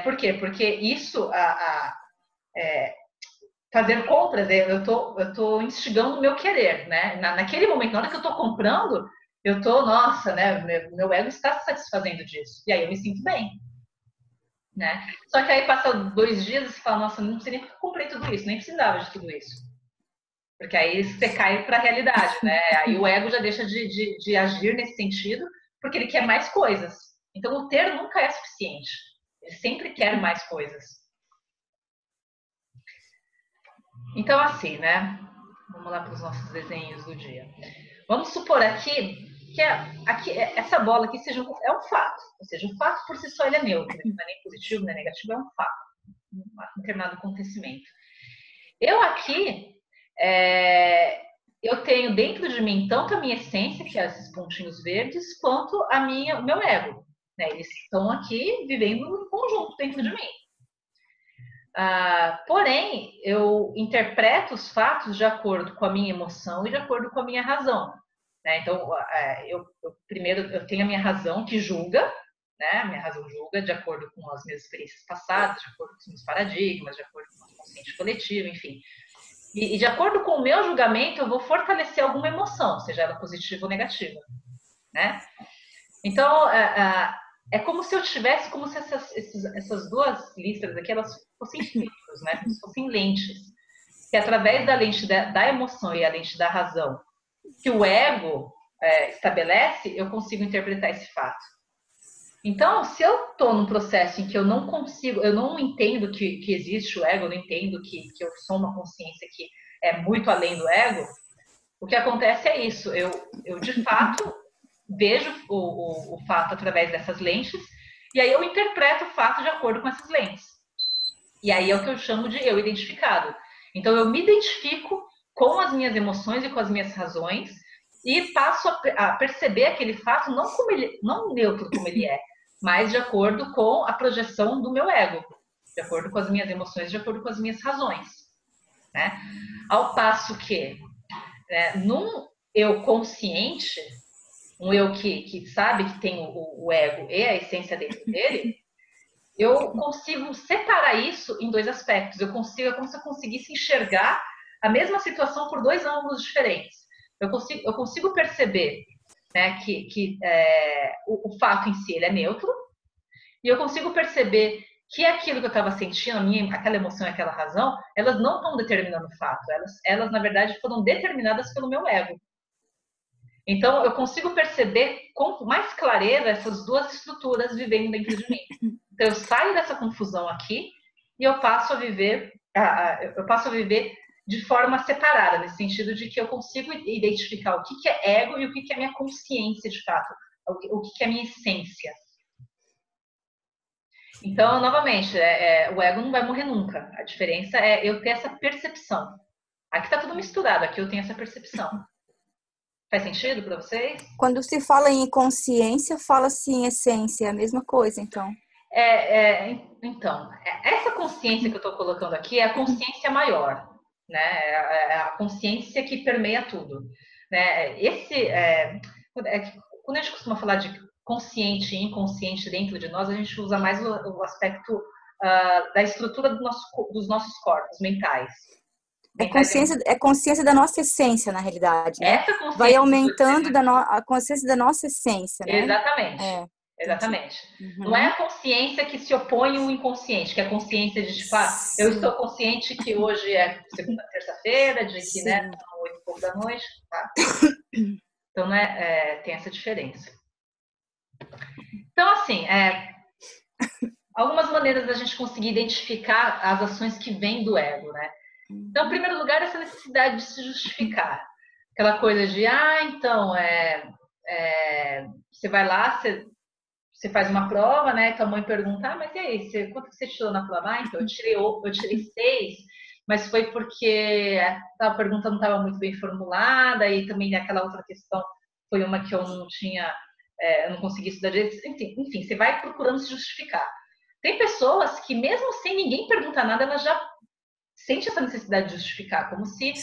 A: Por quê? Porque isso, fazer compras, eu tô instigando o meu querer, né? Naquele momento, na hora que eu tô comprando, eu tô, nossa, né? Meu ego está se satisfazendo disso. E aí eu me sinto bem, né? Só que aí passa 2 dias e você fala, nossa, não sei nem porque eu comprei tudo isso, nem precisava de tudo isso. Porque aí você cai para a realidade, né? Aí o ego já deixa de agir nesse sentido, porque ele quer mais coisas. Então o ter nunca é suficiente. Ele sempre quer mais coisas. Então assim, né? Vamos lá para os nossos desenhos do dia. Vamos supor aqui que essa bola aqui é um fato. Ou seja, o fato por si só ele é neutro. Não é nem positivo, nem negativo, é um fato. Um determinado acontecimento. Eu aqui... eu tenho dentro de mim tanto a minha essência, que é esses pontinhos verdes, quanto o meu ego. Né? Eles estão aqui vivendo em conjunto dentro de mim. Porém, eu interpreto os fatos de acordo com a minha emoção e de acordo com a minha razão. Né? Então, primeiro eu tenho a minha razão que julga, né? A minha razão julga de acordo com as minhas experiências passadas, de acordo com os meus paradigmas, de acordo com o consciente coletivo, enfim. E de acordo com o meu julgamento, eu vou fortalecer alguma emoção, seja ela positiva ou negativa, né? Então, é como se eu tivesse, como se essas duas listras aqui, elas fossem filtros, né? Como se fossem lentes. Que através da lente da emoção e a lente da razão, que o ego estabelece, eu consigo interpretar esse fato. Então, se eu estou num processo em que eu não consigo, eu não entendo que existe o ego, eu não entendo que eu sou uma consciência que é muito além do ego, o que acontece é isso. Eu de fato, vejo o fato através dessas lentes, e aí eu interpreto o fato de acordo com essas lentes. E aí é o que eu chamo de eu identificado. Então, eu me identifico com as minhas emoções e com as minhas razões, e passo a perceber aquele fato não neutro como ele é, mas de acordo com a projeção do meu ego, de acordo com as minhas emoções, de acordo com as minhas razões. Né? Ao passo que, num eu consciente, um eu que sabe que tem o ego e a essência dentro dele, eu consigo separar isso em 2 aspectos. É como se eu conseguisse enxergar a mesma situação por 2 ângulos diferentes. Eu consigo perceber né? O fato em si ele é neutro, e eu consigo perceber que aquilo que eu estava sentindo, aquela emoção e aquela razão, elas não estão determinando o fato, elas na verdade foram determinadas pelo meu ego. Então, eu consigo perceber com mais clareza essas duas estruturas vivendo dentro de mim. Então, eu saio dessa confusão aqui e eu passo a viver de forma separada, nesse sentido de que eu consigo identificar o que é ego e o que é minha consciência de fato, o que é minha essência. Então, novamente, o ego não vai morrer nunca. A diferença é eu ter essa percepção. Aqui está tudo misturado, aqui eu tenho essa percepção. Faz sentido para vocês?
C: Quando se fala em consciência, fala-se em essência, é a mesma coisa, então.
A: Então, essa consciência que eu estou colocando aqui é a consciência maior, né? É a consciência que permeia tudo, né? Quando a gente costuma falar de consciente e inconsciente dentro de nós, a gente usa mais o aspecto da estrutura dos nossos corpos mentais.
C: É consciência da nossa essência, na realidade, né?
A: Essa consciência
C: vai aumentando a consciência da nossa essência, né?
A: Exatamente. Exatamente.
C: Uhum.
A: Não é a consciência que se opõe ao inconsciente, que é a consciência de, tipo, eu estou consciente que hoje é segunda, terça-feira, de que, né, são 8h pouco da noite, tá? Então, tem essa diferença. Então, assim, algumas maneiras da gente conseguir identificar as ações que vêm do ego, né? Então, em primeiro lugar, essa necessidade de se justificar. Aquela coisa de, então, você vai lá, você faz uma prova, né? Tua mãe pergunta, mas e aí, quanto que você tirou na prova? Então, eu tirei 6, mas foi porque a pergunta não estava muito bem formulada, e também aquela outra questão foi uma que eu não tinha, eu não consegui estudar direito. Enfim, você vai procurando se justificar. Tem pessoas que, mesmo sem ninguém perguntar nada, elas já sente essa necessidade de justificar, como se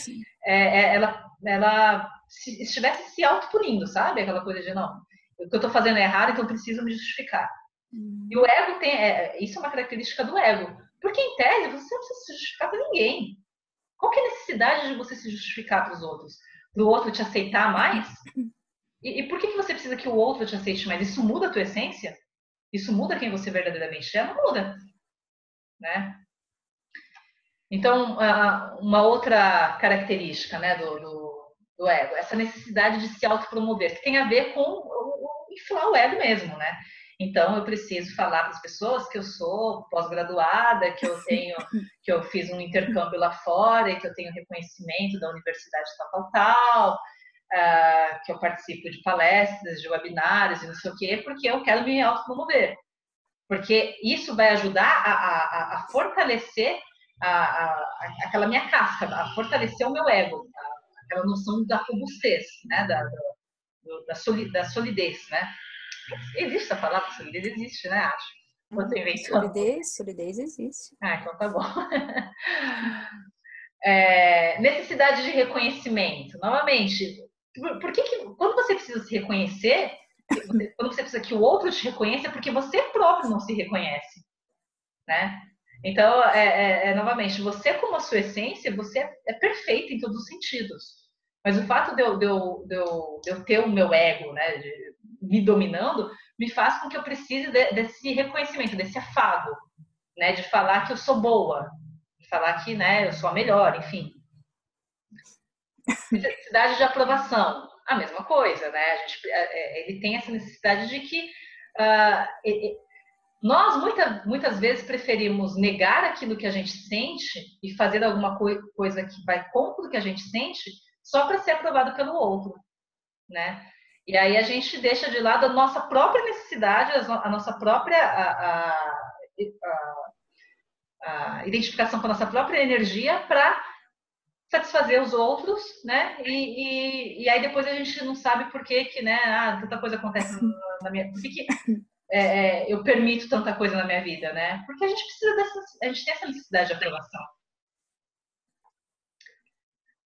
A: ela estivesse se autopunindo, sabe? Aquela coisa de, não, o que eu estou fazendo é errado, então eu preciso me justificar. E o ego isso é uma característica do ego, porque em tese você não precisa se justificar para ninguém. Qual que é a necessidade de você se justificar para os outros? Para o outro te aceitar mais? E por que você precisa que o outro te aceite mais? Isso muda a tua essência? Isso muda quem você verdadeiramente é? Não muda, né? Então, uma outra característica, né, do ego, essa necessidade de se autopromover, que tem a ver com inflar o ego mesmo, né? Então, eu preciso falar para as pessoas que eu sou pós-graduada, que eu fiz um intercâmbio lá fora e que eu tenho reconhecimento da universidade tal, que eu participo de palestras, de webinários e não sei o quê, porque eu quero me autopromover. Porque isso vai ajudar a fortalecer aquela minha casca, a fortalecer o meu ego, aquela noção da robustez, né? Da solidez, né? Existe essa palavra, solidez existe, né? Acho. Você inventou?
C: Solidez existe.
A: Então tá bom. Necessidade de reconhecimento. Novamente, por que quando você precisa se reconhecer, quando você precisa que o outro te reconheça, é porque você próprio não se reconhece, né? Então, novamente, você como a sua essência, você é perfeita em todos os sentidos. Mas o fato de eu ter o meu ego, né, me dominando, me faz com que eu precise desse reconhecimento, desse afago, né, de falar que eu sou boa, de falar que, né, eu sou a melhor, enfim. Necessidade de aprovação, a mesma coisa, né? Ele tem essa necessidade de que nós muitas vezes preferimos negar aquilo que a gente sente e fazer alguma coisa que vai contra o que a gente sente só para ser aprovado pelo outro, né? E aí a gente deixa de lado a nossa própria necessidade, a nossa própria a identificação com a nossa própria energia para satisfazer os outros, né? E aí depois a gente não sabe por que né? Tanta coisa acontece na minha... Por que eu permito tanta coisa na minha vida, né? Porque a gente a gente tem essa necessidade de aprovação.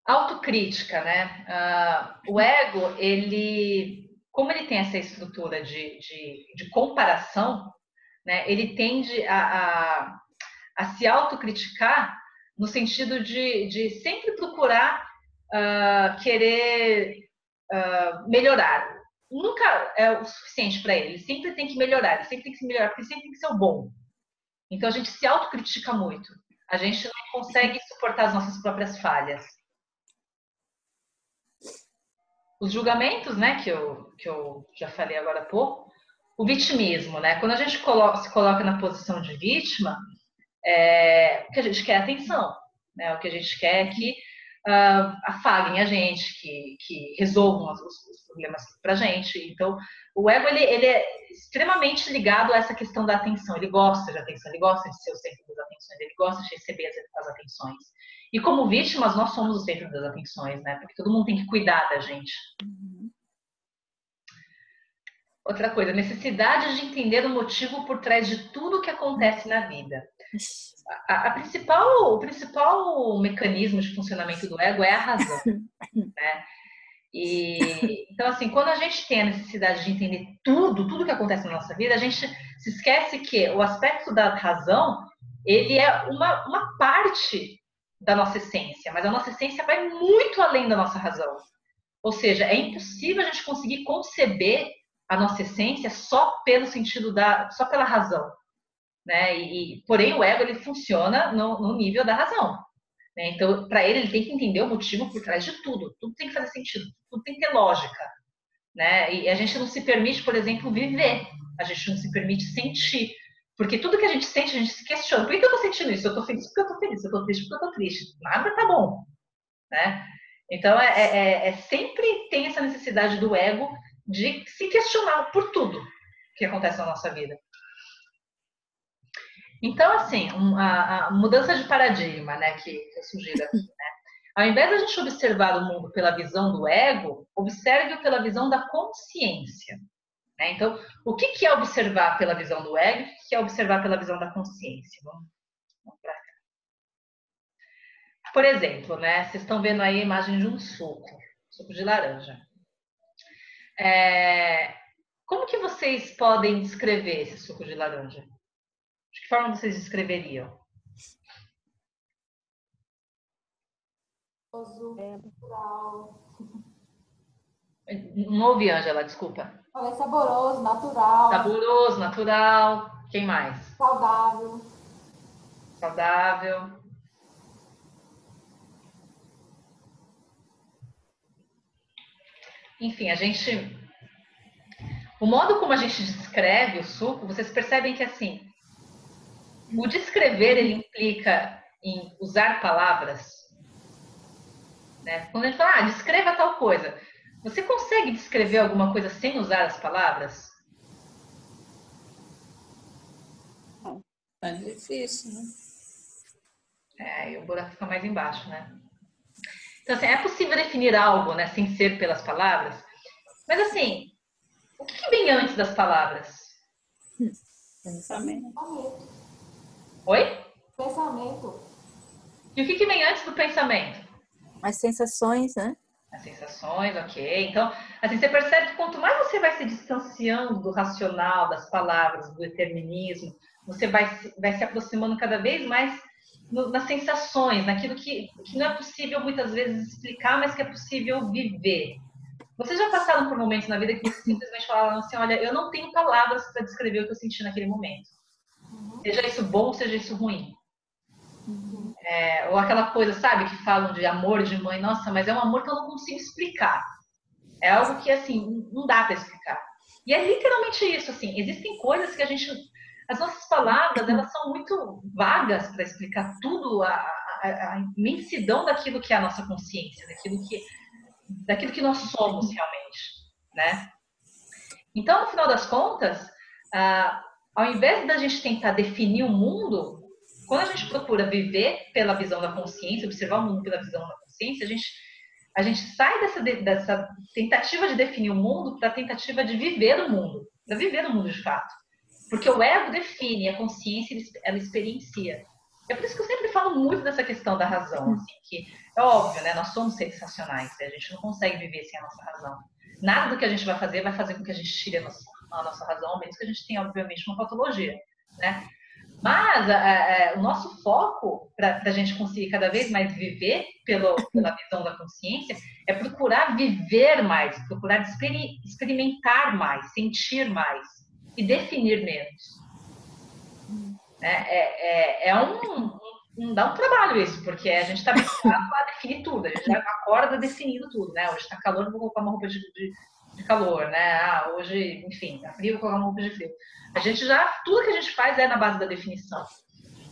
A: Autocrítica, né? O ego, como ele tem essa estrutura de comparação, né? Ele tende a se autocriticar no sentido de sempre procurar querer melhorar. nunca é o suficiente para ele. Ele sempre tem que melhorar, ele sempre tem que se melhorar, porque ele sempre tem que ser o bom. Então a gente se autocritica muito. A gente não consegue suportar as nossas próprias falhas. Os julgamentos, né, que eu já falei agora há pouco, o vitimismo, né? Quando a gente se coloca na posição de vítima, o que a gente quer é atenção, né? O que a gente quer é que afaguem a gente, que resolvam os problemas pra gente. Então, o ego, ele é extremamente ligado a essa questão da atenção. Ele gosta de atenção, ele gosta de ser o centro das atenções, ele gosta de receber as atenções. E como vítimas, nós somos o centro das atenções, né? Porque todo mundo tem que cuidar da gente. Outra coisa, necessidade de entender o motivo por trás de tudo que acontece na vida. O principal mecanismo de funcionamento do ego é a razão, né? Então, assim, quando a gente tem a necessidade de entender tudo que acontece na nossa vida, a gente se esquece que o aspecto da razão, ele é uma parte da nossa essência, mas a nossa essência vai muito além da nossa razão. Ou seja, é impossível a gente conseguir conceber a nossa essência só pelo sentido só pela razão, né? Porém, o ego, ele funciona no nível da razão, né? Então, para ele tem que entender o motivo por trás de tudo. Tudo tem que fazer sentido, tudo tem que ter lógica, né? E a gente não se permite, por exemplo, viver. A gente não se permite sentir. Porque tudo que a gente sente, a gente se questiona. Por que eu tô sentindo isso? Eu tô feliz porque eu tô feliz. Eu tô triste porque eu tô triste. Nada tá bom, né? Então, sempre tem essa necessidade do ego de se questionar por tudo que acontece na nossa vida. Então, assim, a mudança de paradigma, né, que eu sugiro aqui, né? Ao invés de a gente observar o mundo pela visão do ego, observe-o pela visão da consciência, né? Então, o que é observar pela visão do ego e o que é observar pela visão da consciência? Vamos para cá. Por exemplo, né, vocês estão vendo aí a imagem de um suco de laranja. Como que vocês podem descrever esse suco de laranja? De que forma vocês descreveriam?
E: Natural.
A: Não ouvi, Ângela, desculpa.
E: Falei saboroso, natural.
A: Saboroso, natural. Quem mais?
E: Saudável.
A: Saudável. Enfim, o modo como a gente descreve o suco, vocês percebem que, assim, o descrever, ele implica em usar palavras, né? Quando a gente fala, descreva tal coisa, você consegue descrever alguma coisa sem usar as palavras?
B: É difícil, né?
A: E o buraco fica mais embaixo, né? Então, assim, é possível definir algo, né, sem ser pelas palavras, mas, assim, o que vem antes das palavras?
B: Pensamento.
A: Oi?
E: Pensamento.
A: E o que vem antes do pensamento?
C: As sensações, né?
A: As sensações, ok. Então, assim, você percebe que quanto mais você vai se distanciando do racional, das palavras, do determinismo, você vai se aproximando cada vez mais nas sensações, naquilo que não é possível muitas vezes explicar, mas que é possível viver. Vocês já passaram por momentos na vida que vocês simplesmente falaram assim, olha, eu não tenho palavras para descrever o que eu senti naquele momento. Seja isso bom, seja isso ruim. Ou aquela coisa, sabe, que falam de amor de mãe, nossa, mas é um amor que eu não consigo explicar. É algo que, assim, não dá para explicar. E é literalmente isso, assim, existem coisas que as nossas palavras, elas são muito vagas para explicar tudo, a imensidão daquilo que é a nossa consciência, daquilo que nós somos realmente, né? Então, no final das contas, ao invés da gente tentar definir o mundo, quando a gente procura viver pela visão da consciência, observar o mundo pela visão da consciência, a gente sai dessa tentativa de definir o mundo para a tentativa de viver o mundo, para viver o mundo de fato. Porque o ego define, a consciência, ela experiencia. É por isso que eu sempre falo muito dessa questão da razão, assim, que é óbvio, né? Nós somos seres racionais, né? A gente não consegue viver sem a nossa razão. Nada do que a gente vai fazer com que a gente tire a nossa razão, ao menos que a gente tenha, obviamente, uma patologia, né? Mas o nosso foco, para a gente conseguir cada vez mais viver pela visão da consciência, é procurar viver mais, procurar experimentar mais, sentir mais e definir menos. Dá um trabalho isso, porque a gente está habituado a definir tudo, a gente já acorda definindo tudo, né? Hoje está calor, vou colocar uma roupa de calor, né? Hoje, enfim, tá frio, vou colocar uma roupa de frio. Tudo que a gente faz é na base da definição.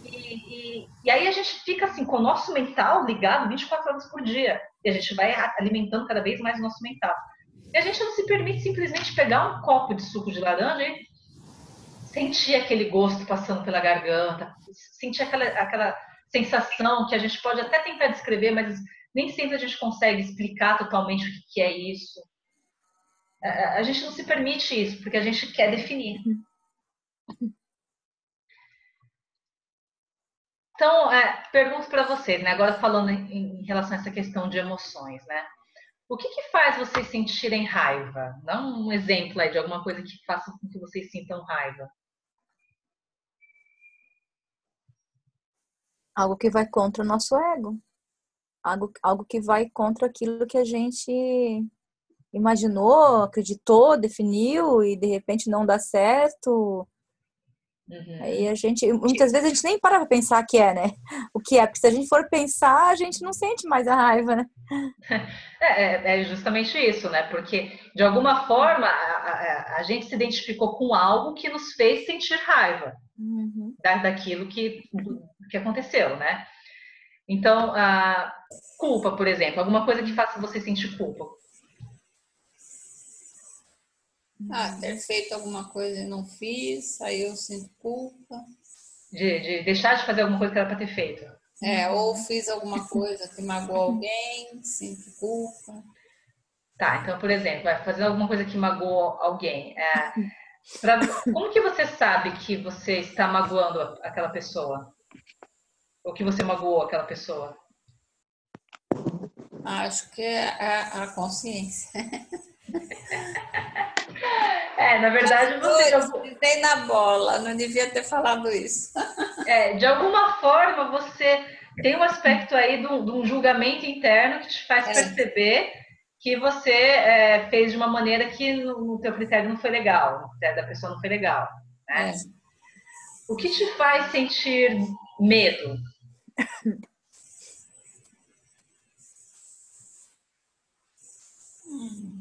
A: E aí a gente fica assim, com o nosso mental ligado 24 horas por dia. E a gente vai alimentando cada vez mais o nosso mental. E a gente não se permite simplesmente pegar um copo de suco de laranja e sentir aquele gosto passando pela garganta, sentir aquela sensação que a gente pode até tentar descrever, mas nem sempre a gente consegue explicar totalmente o que é isso. A gente não se permite isso, porque a gente quer definir. Então, pergunto para vocês, né? Agora falando em relação a essa questão de emoções, né? O que faz vocês sentirem raiva? Dá um exemplo aí de alguma coisa que faça com que vocês sintam raiva.
C: Algo que vai contra o nosso ego. Algo que vai contra aquilo que a gente imaginou, acreditou, definiu e de repente não dá certo. Aí muitas vezes a gente nem para pensar que é, né? O que é, porque se a gente for pensar, a gente não sente mais a raiva, né?
A: É justamente isso, né? Porque, de alguma forma, a gente se identificou com algo que nos fez sentir raiva daquilo que aconteceu, né? Então, a culpa, por exemplo, alguma coisa que faça você sentir culpa.
B: Ter feito alguma coisa e não fiz, aí eu sinto culpa.
A: De deixar de fazer alguma coisa que era para ter feito.
B: Ou fiz alguma coisa que magoou alguém, sinto culpa.
A: Tá, então, por exemplo, fazer alguma coisa que magoou alguém. Como que você sabe que você está magoando aquela pessoa? Ou que você magoou aquela pessoa?
B: Acho que é a consciência.
A: Na verdade, você...
B: Pisei na bola, não devia ter falado isso.
A: De alguma forma, você tem um aspecto aí de um julgamento interno que te faz perceber que você fez de uma maneira que no teu critério não foi legal, no critério da pessoa não foi legal, né? O que te faz sentir medo?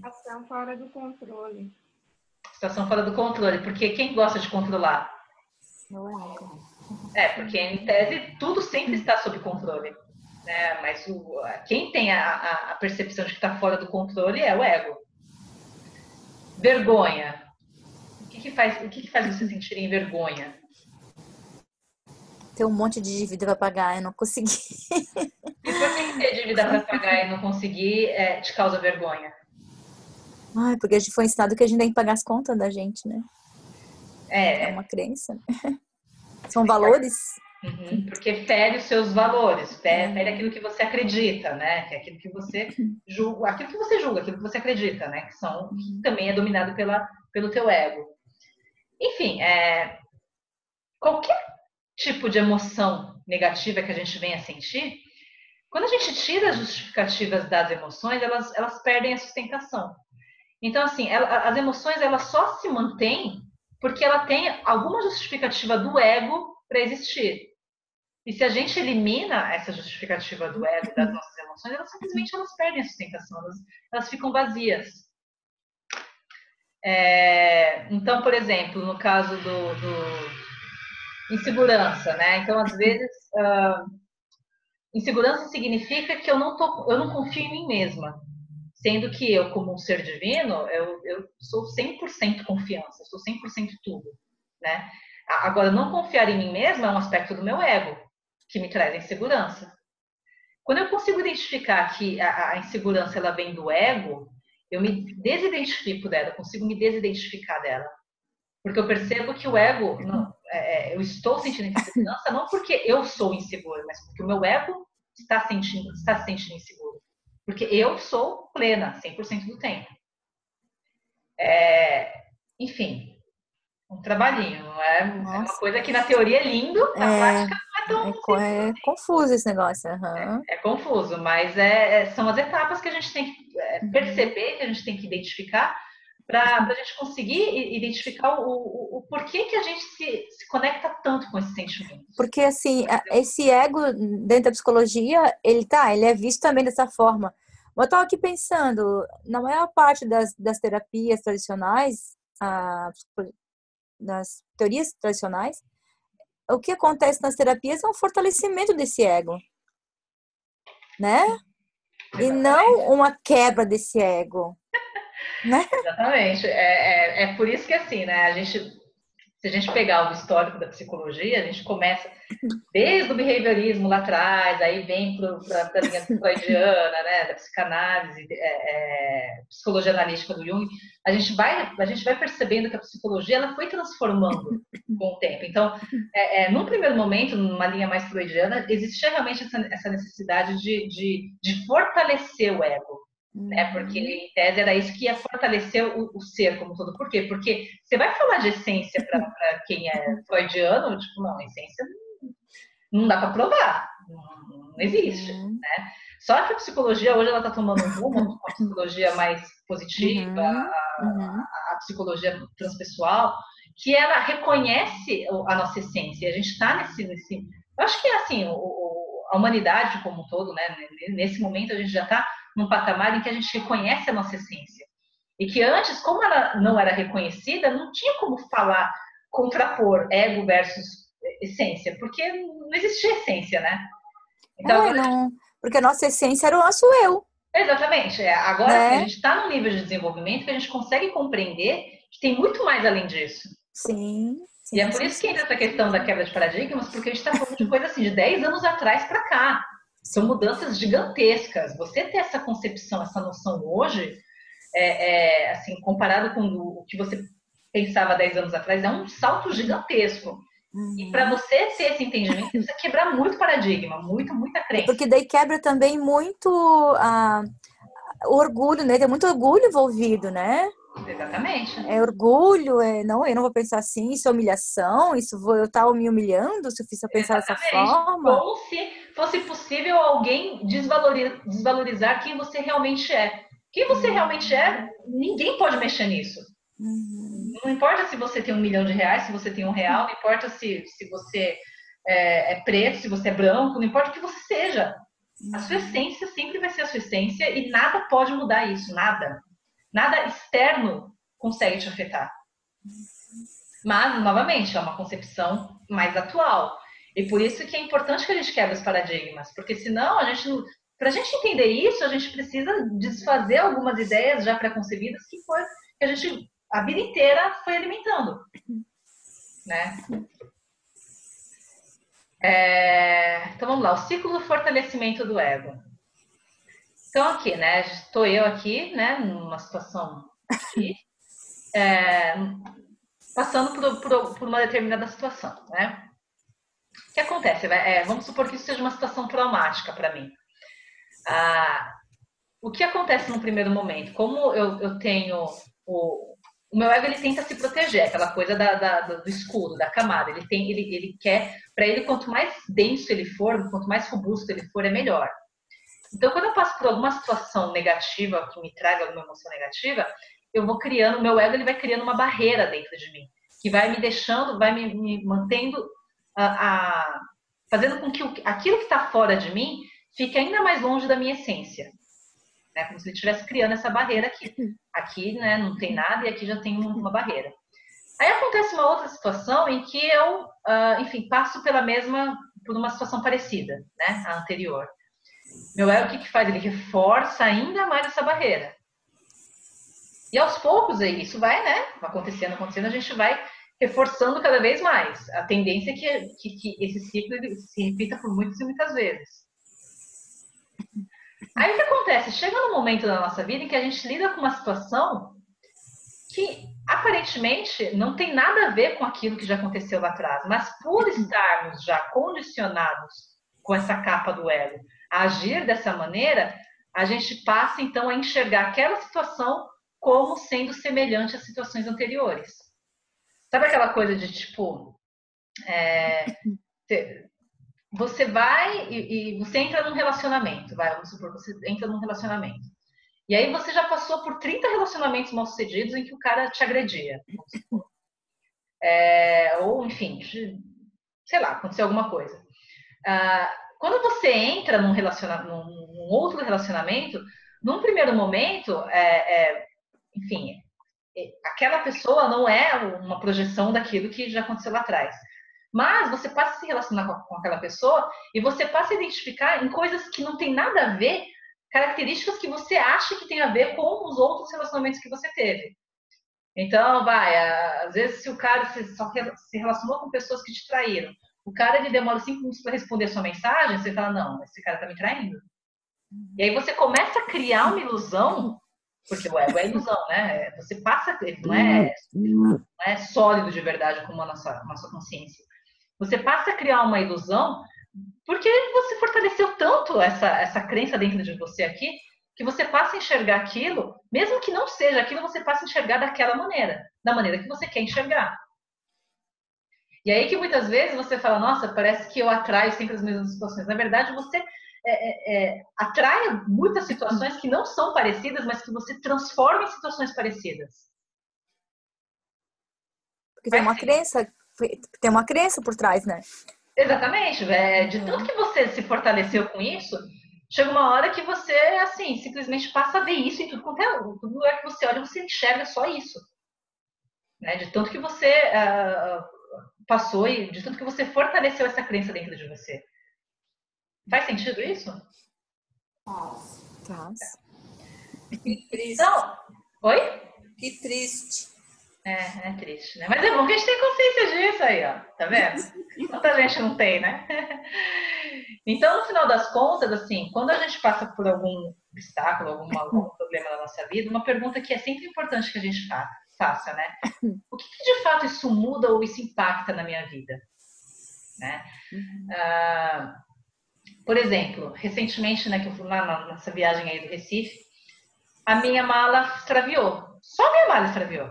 D: Ação fora do controle.
A: Situação fora do controle, porque quem gosta de controlar?
C: Meu ego.
A: Porque em tese tudo sempre está sob controle, né? Mas quem tem a percepção de que está fora do controle é o ego. Vergonha. O que faz você sentir vergonha?
C: Ter um monte de dívida para pagar, eu não consegui.
A: E por que ter dívida para pagar e não conseguir te causa vergonha?
C: Porque a gente foi ensinado que a gente tem que pagar as contas da gente, né? É uma crença. São valores.
A: Porque fere os seus valores, fere aquilo que você acredita, né? Que é aquilo que você julga, aquilo que você acredita, né? Que também é dominado pelo teu ego. Enfim, qualquer tipo de emoção negativa que a gente venha sentir, quando a gente tira as justificativas das emoções, elas perdem a sustentação. Então, assim, as emoções elas só se mantêm porque ela tem alguma justificativa do ego para existir. E se a gente elimina essa justificativa do ego das nossas emoções, elas simplesmente perdem a sustentação, elas ficam vazias. Então, por exemplo, no caso do insegurança, né? Então, às vezes, insegurança significa que eu não confio em mim mesma. Sendo que eu, como um ser divino, eu sou 100% confiança, eu sou 100% tudo, né? Agora, não confiar em mim mesma é um aspecto do meu ego, que me traz insegurança. Quando eu consigo identificar que a insegurança ela vem do ego, eu me desidentifico dela, eu consigo me desidentificar dela. Porque eu percebo que o ego, eu estou sentindo insegurança não porque eu sou inseguro, mas porque o meu ego está se sentindo inseguro. Porque eu sou plena 100% do tempo. Enfim, um trabalhinho, não é? É uma
C: Nossa.
A: coisa que na teoria é lindo, na prática não é tão
C: É confuso esse negócio.
A: é confuso, mas são as etapas que a gente tem que perceber, que a gente tem que identificar, para a gente conseguir identificar o porquê que a gente se conecta tanto com esse sentimento.
C: Porque, assim, esse ego dentro da psicologia, ele é visto também dessa forma. Eu estava aqui pensando, na maior parte das terapias tradicionais, das teorias tradicionais, o que acontece nas terapias é um fortalecimento desse ego, né? E não uma quebra desse ego, né?
A: Exatamente. É por isso que, assim, né, se a gente pegar o histórico da psicologia, a gente começa desde o behaviorismo lá atrás, aí vem para a linha freudiana, né, da psicanálise, psicologia analítica do Jung, a gente vai percebendo que a psicologia ela foi transformando com o tempo. Então, num primeiro momento, numa linha mais freudiana, existia realmente essa necessidade de fortalecer o ego. Porque em tese era isso que ia fortalecer o ser como todo. Por quê? Porque você vai falar de essência para quem é freudiano, tipo, não, essência não dá para provar, não existe, né? Só que a psicologia hoje ela está tomando um rumo, uma psicologia mais positiva, a psicologia transpessoal, que ela reconhece a nossa essência. A gente está nesse, eu acho que é assim, a humanidade como um todo, né? Nesse momento a gente já está num patamar em que a gente reconhece a nossa essência. E que antes, como ela não era reconhecida, não tinha como falar, contrapor ego versus essência, porque não existia essência, né?
C: Então, porque a nossa essência era o nosso eu.
A: Exatamente. Agora,
C: né?
A: Assim, a gente está num nível de desenvolvimento que a gente consegue compreender que tem muito mais além disso.
C: Sim.
A: E é por isso que entra essa questão da quebra de paradigmas, porque a gente está falando de coisa assim, de 10 anos atrás para cá. São mudanças gigantescas. Você ter essa concepção, essa noção hoje, assim, comparado com o que você pensava 10 anos atrás, é um salto gigantesco. E para você ter esse entendimento, você precisa quebrar muito paradigma, muita crença.
C: Porque daí quebra também muito o orgulho, né? Tem muito orgulho envolvido, né?
A: Exatamente.
C: É orgulho, não, eu não vou pensar assim, isso é humilhação, eu estar me humilhando se eu fiz pensar dessa forma.
A: Como se fosse possível alguém desvalorizar quem você realmente é. Quem você realmente é, ninguém pode mexer nisso. Não importa se você tem R$1 milhão, se você tem R$1, não importa se você é preto, se você é branco, não importa o que você seja. A sua essência sempre vai ser a sua essência e nada pode mudar isso, nada. Nada externo consegue te afetar. Mas, novamente, é uma concepção mais atual. E por isso que é importante que a gente quebre os paradigmas, porque senão para a gente entender isso, a gente precisa desfazer algumas ideias já preconcebidas que a gente a vida inteira foi alimentando, né? Então vamos lá, o ciclo do fortalecimento do ego. Então aqui, né? Estou eu aqui, né? Numa situação aqui, passando por uma determinada situação, né? O que acontece? Vamos supor que isso seja uma situação traumática para mim. O que acontece no primeiro momento? Como eu tenho o meu ego, ele tenta se proteger, aquela coisa do escudo, da camada. Ele quer, para ele, quanto mais denso ele for, quanto mais robusto ele for, é melhor. Então, quando eu passo por alguma situação negativa, que me traga alguma emoção negativa, eu vou criando, o meu ego ele vai criando uma barreira dentro de mim, que vai me deixando, vai me mantendo, fazendo com que aquilo que está fora de mim fique ainda mais longe da minha essência. Né? Como se ele estivesse criando essa barreira aqui. Aqui, né, não tem nada e aqui já tem uma barreira. Aí acontece uma outra situação em que eu, enfim, passo por uma situação parecida, né, a anterior. Meu ego, o que faz? Ele reforça ainda mais essa barreira. E aos poucos, isso vai, né, acontecendo, a gente vai reforçando cada vez mais. A tendência é que esse ciclo se repita por muitas e muitas vezes. Aí o que acontece? Chega num momento da nossa vida em que a gente lida com uma situação que aparentemente não tem nada a ver com aquilo que já aconteceu lá atrás, mas por estarmos já condicionados com essa capa do ego a agir dessa maneira, a gente passa então a enxergar aquela situação como sendo semelhante às situações anteriores. Sabe aquela coisa de tipo, você vai e você entra num relacionamento, vamos supor, você entra num relacionamento. E aí você já passou por 30 relacionamentos mal-sucedidos em que o cara te agredia. Ou, enfim, sei lá, aconteceu alguma coisa. Quando você entra num outro relacionamento, num primeiro momento, enfim, aquela pessoa não é uma projeção daquilo que já aconteceu lá atrás. Mas você passa a se relacionar com aquela pessoa e você passa a identificar em coisas que não tem nada a ver, características que você acha que tem a ver com os outros relacionamentos que você teve. Então, às vezes se o cara se relacionou com pessoas que te traíram, o cara ele demora 5 minutos para responder a sua mensagem, você fala, não, esse cara tá me traindo. E aí você começa a criar uma ilusão, porque o ego é ilusão, né? Você passa, ele não é sólido de verdade como a nossa consciência. Você passa a criar uma ilusão porque você fortaleceu tanto essa crença dentro de você aqui, que você passa a enxergar aquilo, mesmo que não seja aquilo, você passa a enxergar daquela maneira, da maneira que você quer enxergar. E aí que muitas vezes você fala, nossa, parece que eu atraio sempre as mesmas situações. Na verdade, você atrai muitas situações que não são parecidas, mas que você transforma em situações parecidas.
C: Porque tem uma crença por trás, né?
A: Exatamente. De tanto que você se fortaleceu com isso, chega uma hora que você, assim, simplesmente passa a ver isso em tudo quanto é. Todo lugar que você olha, você enxerga só isso. Né? De tanto que você passou e de tanto que você fortaleceu essa crença dentro de você. Faz sentido isso?
B: Faz. Que triste.
A: Então, oi?
B: Que triste.
A: É triste, né? Mas é bom que a gente tem consciência disso aí, ó. Tá vendo? Quanta gente não tem, né? Então, no final das contas, assim, quando a gente passa por algum obstáculo, algum problema na nossa vida, uma pergunta que é sempre importante que a gente faça, né? O que de fato isso muda ou isso impacta na minha vida? Né? Por exemplo, recentemente, né, que eu fui lá nessa viagem aí do Recife, a minha mala extraviou. Só a minha mala extraviou.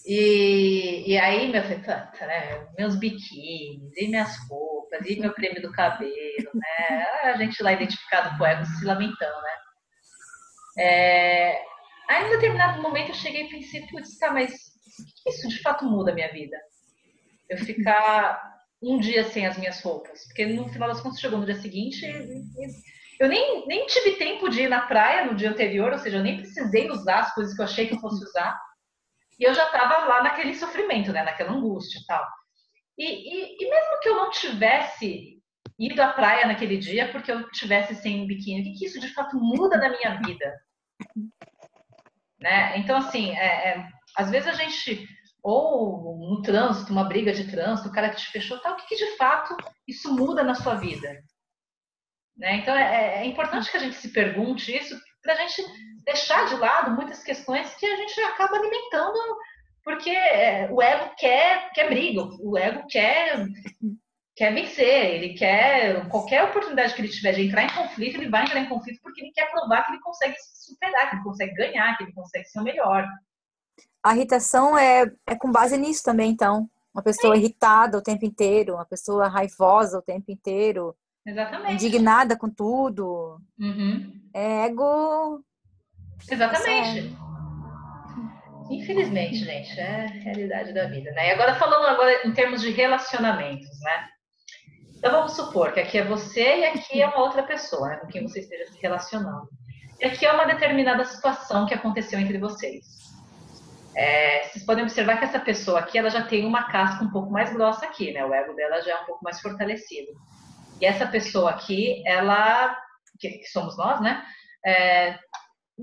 A: E aí, né, meus biquínis, e minhas roupas, e meu creme do cabelo, né? A gente lá identificado com o ego se lamentando, né? Aí, em determinado momento, eu cheguei e pensei, putz, tá, mas o que isso de fato muda a minha vida? Eu ficar um dia sem as minhas roupas. Porque no final das contas, chegou no dia seguinte, eu nem tive tempo de ir na praia no dia anterior, ou seja, eu nem precisei usar as coisas que eu achei que eu fosse usar. E eu já estava lá naquele sofrimento, né? Naquela angústia e tal. E mesmo que eu não tivesse ido à praia naquele dia, porque eu tivesse sem biquíni, o que isso de fato muda na minha vida? Né? Então, assim, às vezes a gente, ou no trânsito, uma briga de trânsito, o cara que te fechou, tal, o que de fato isso muda na sua vida? Né? Então, é importante que a gente se pergunte isso, para a gente deixar de lado muitas questões que a gente acaba alimentando, porque o ego quer briga, o ego quer vencer, ele quer, qualquer oportunidade que ele tiver de entrar em conflito, ele vai entrar em conflito porque ele quer provar que ele consegue se superar, que ele consegue ganhar, que ele consegue ser o melhor.
C: A irritação é com base nisso também, então. Uma pessoa irritada o tempo inteiro, uma pessoa raivosa o tempo inteiro.
A: Exatamente.
C: Indignada com tudo. É ego.
A: Exatamente. Infelizmente, gente, é a realidade da vida, né? E agora falando em termos de relacionamentos, né? Então vamos supor que aqui é você e aqui é uma outra pessoa, né, com quem você esteja se relacionando. E aqui é uma determinada situação que aconteceu entre vocês. Vocês podem observar que essa pessoa aqui, ela já tem uma casca um pouco mais grossa aqui, né? O ego dela já é um pouco mais fortalecido. E essa pessoa aqui, ela, que somos nós, né?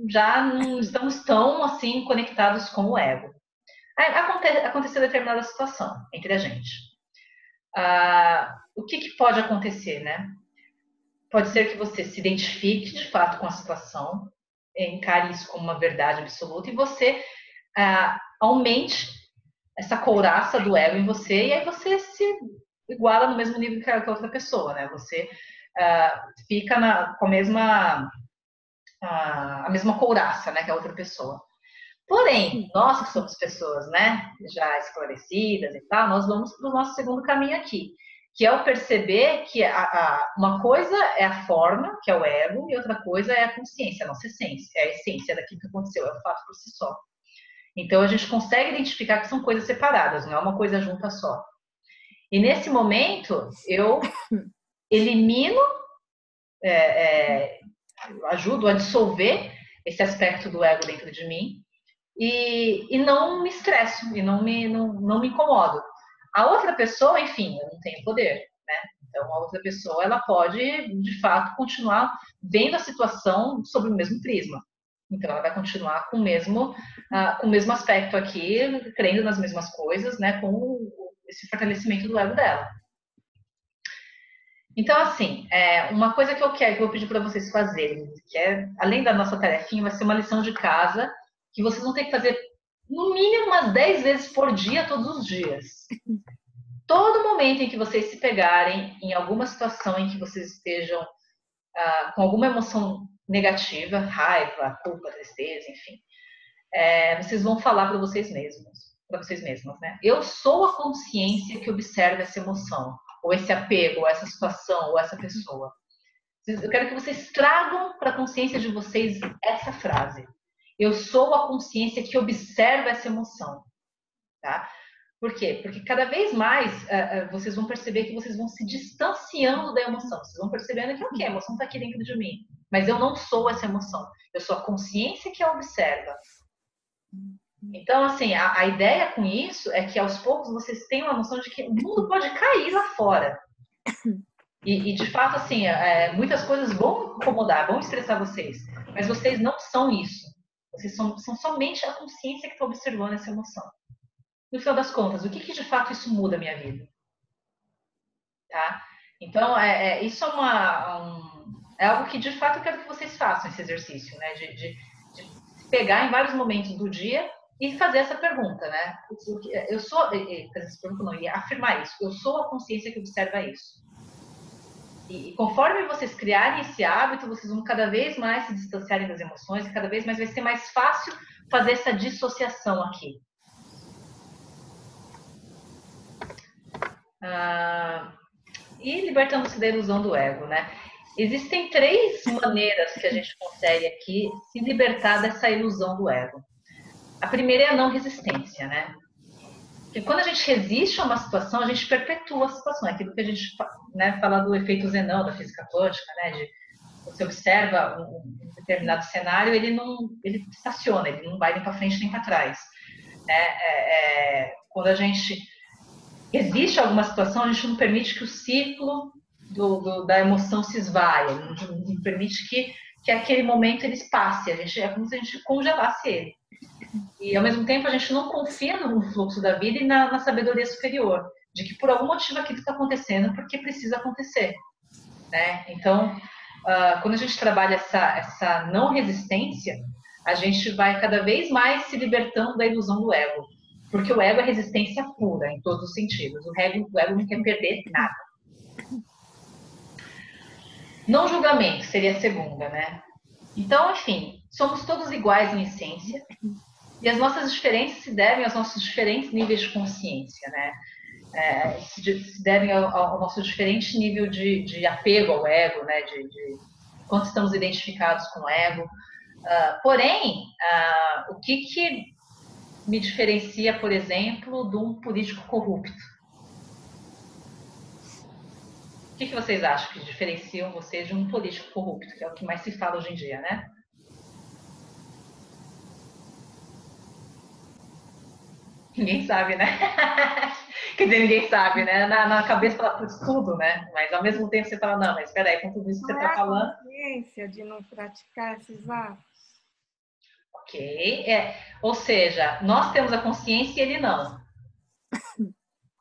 A: Já não estamos tão assim conectados com o ego. Aí aconteceu determinada situação entre a gente. O que pode acontecer, né? Pode ser que você se identifique de fato com a situação, encare isso como uma verdade absoluta e você aumente essa couraça do ego em você e aí você se iguala no mesmo nível que a outra pessoa, né? Você fica com a mesma couraça, né, que a outra pessoa. Porém, nós que somos pessoas, né, já esclarecidas e tal, nós vamos para o nosso segundo caminho aqui, que é o perceber que uma coisa é a forma, que é o ego, e outra coisa é a consciência, a nossa essência, é a essência daquilo que aconteceu, é o fato por si só. Então, a gente consegue identificar que são coisas separadas, não é uma coisa junta só. E nesse momento, eu elimino, ajudo a dissolver esse aspecto do ego dentro de mim e não me estresso, e não me incomodo. A outra pessoa, enfim, eu não tenho poder, né? Então, a outra pessoa, ela pode, de fato, continuar vendo a situação sob o mesmo prisma. Então, ela vai continuar com o mesmo aspecto aqui, crendo nas mesmas coisas, né? Com esse fortalecimento do ego dela. Então, assim, uma coisa que eu vou pedir para vocês fazerem, que é, além da nossa tarefinha, vai ser uma lição de casa, que vocês vão ter que fazer no mínimo umas 10 vezes por dia, todos os dias. Todo momento em que vocês se pegarem em alguma situação em que vocês estejam com alguma emoção negativa, raiva, culpa, tristeza, enfim, vocês vão falar para vocês mesmas, né? Eu sou a consciência que observa essa emoção, ou esse apego, ou essa situação, ou essa pessoa. Eu quero que vocês tragam para a consciência de vocês essa frase. Eu sou a consciência que observa essa emoção, tá? Por quê? Porque cada vez mais vocês vão perceber que vocês vão se distanciando da emoção. Vocês vão percebendo que, ok, a emoção está aqui dentro de mim, mas eu não sou essa emoção. Eu sou a consciência que a observa. Então, assim, a ideia com isso é que aos poucos vocês tenham a noção de que o mundo pode cair lá fora. E de fato, assim, muitas coisas vão incomodar, vão estressar vocês, mas vocês não são isso. Vocês são somente a consciência que está observando essa emoção. No final das contas, o que de fato isso muda a minha vida? Tá? Então, isso é algo que de fato eu quero que vocês façam, esse exercício, né? De pegar em vários momentos do dia e fazer essa pergunta, né? Eu sou, fazer essa pergunta não, e afirmar isso. Eu sou a consciência que observa isso. E conforme vocês criarem esse hábito, vocês vão cada vez mais se distanciarem das emoções e cada vez mais vai ser mais fácil fazer essa dissociação aqui. E libertando-se da ilusão do ego, né? Existem 3 maneiras que a gente consegue aqui se libertar dessa ilusão do ego. A primeira é a não resistência, né? Porque quando a gente resiste a uma situação, a gente perpetua a situação. É aquilo que a gente, né, fala do efeito Zenão, da física quântica, né? De você observa um determinado cenário, ele estaciona, ele não vai nem para frente nem para trás. Quando a gente resiste a alguma situação, a gente não permite que o ciclo da emoção se esvaia, não permite que aquele momento ele passe. É como se a gente congelasse ele. E, ao mesmo tempo, a gente não confia no fluxo da vida e na sabedoria superior, de que por algum motivo aquilo está acontecendo porque precisa acontecer, né? Então, quando a gente trabalha essa não resistência, a gente vai cada vez mais se libertando da ilusão do ego, porque o ego é resistência pura, em todos os sentidos. O ego não quer perder nada. Não julgamento seria a segunda, né? Então, enfim, somos todos iguais em essência, e as nossas diferenças se devem aos nossos diferentes níveis de consciência, né? Se devem ao nosso diferente nível de apego ao ego, né? De quanto estamos identificados com o ego. Porém, o que me diferencia, por exemplo, de um político corrupto? O que vocês acham que diferenciam você de um político corrupto, que é o que mais se fala hoje em dia, né? Ninguém sabe, né? Quer dizer, ninguém sabe, né? Na cabeça fala tudo, né? Mas ao mesmo tempo você fala, não, mas espera aí, com tudo isso que você está falando...
D: Não é a consciência de não praticar esses atos?
A: Ok. Ou seja, nós temos a consciência e ele não.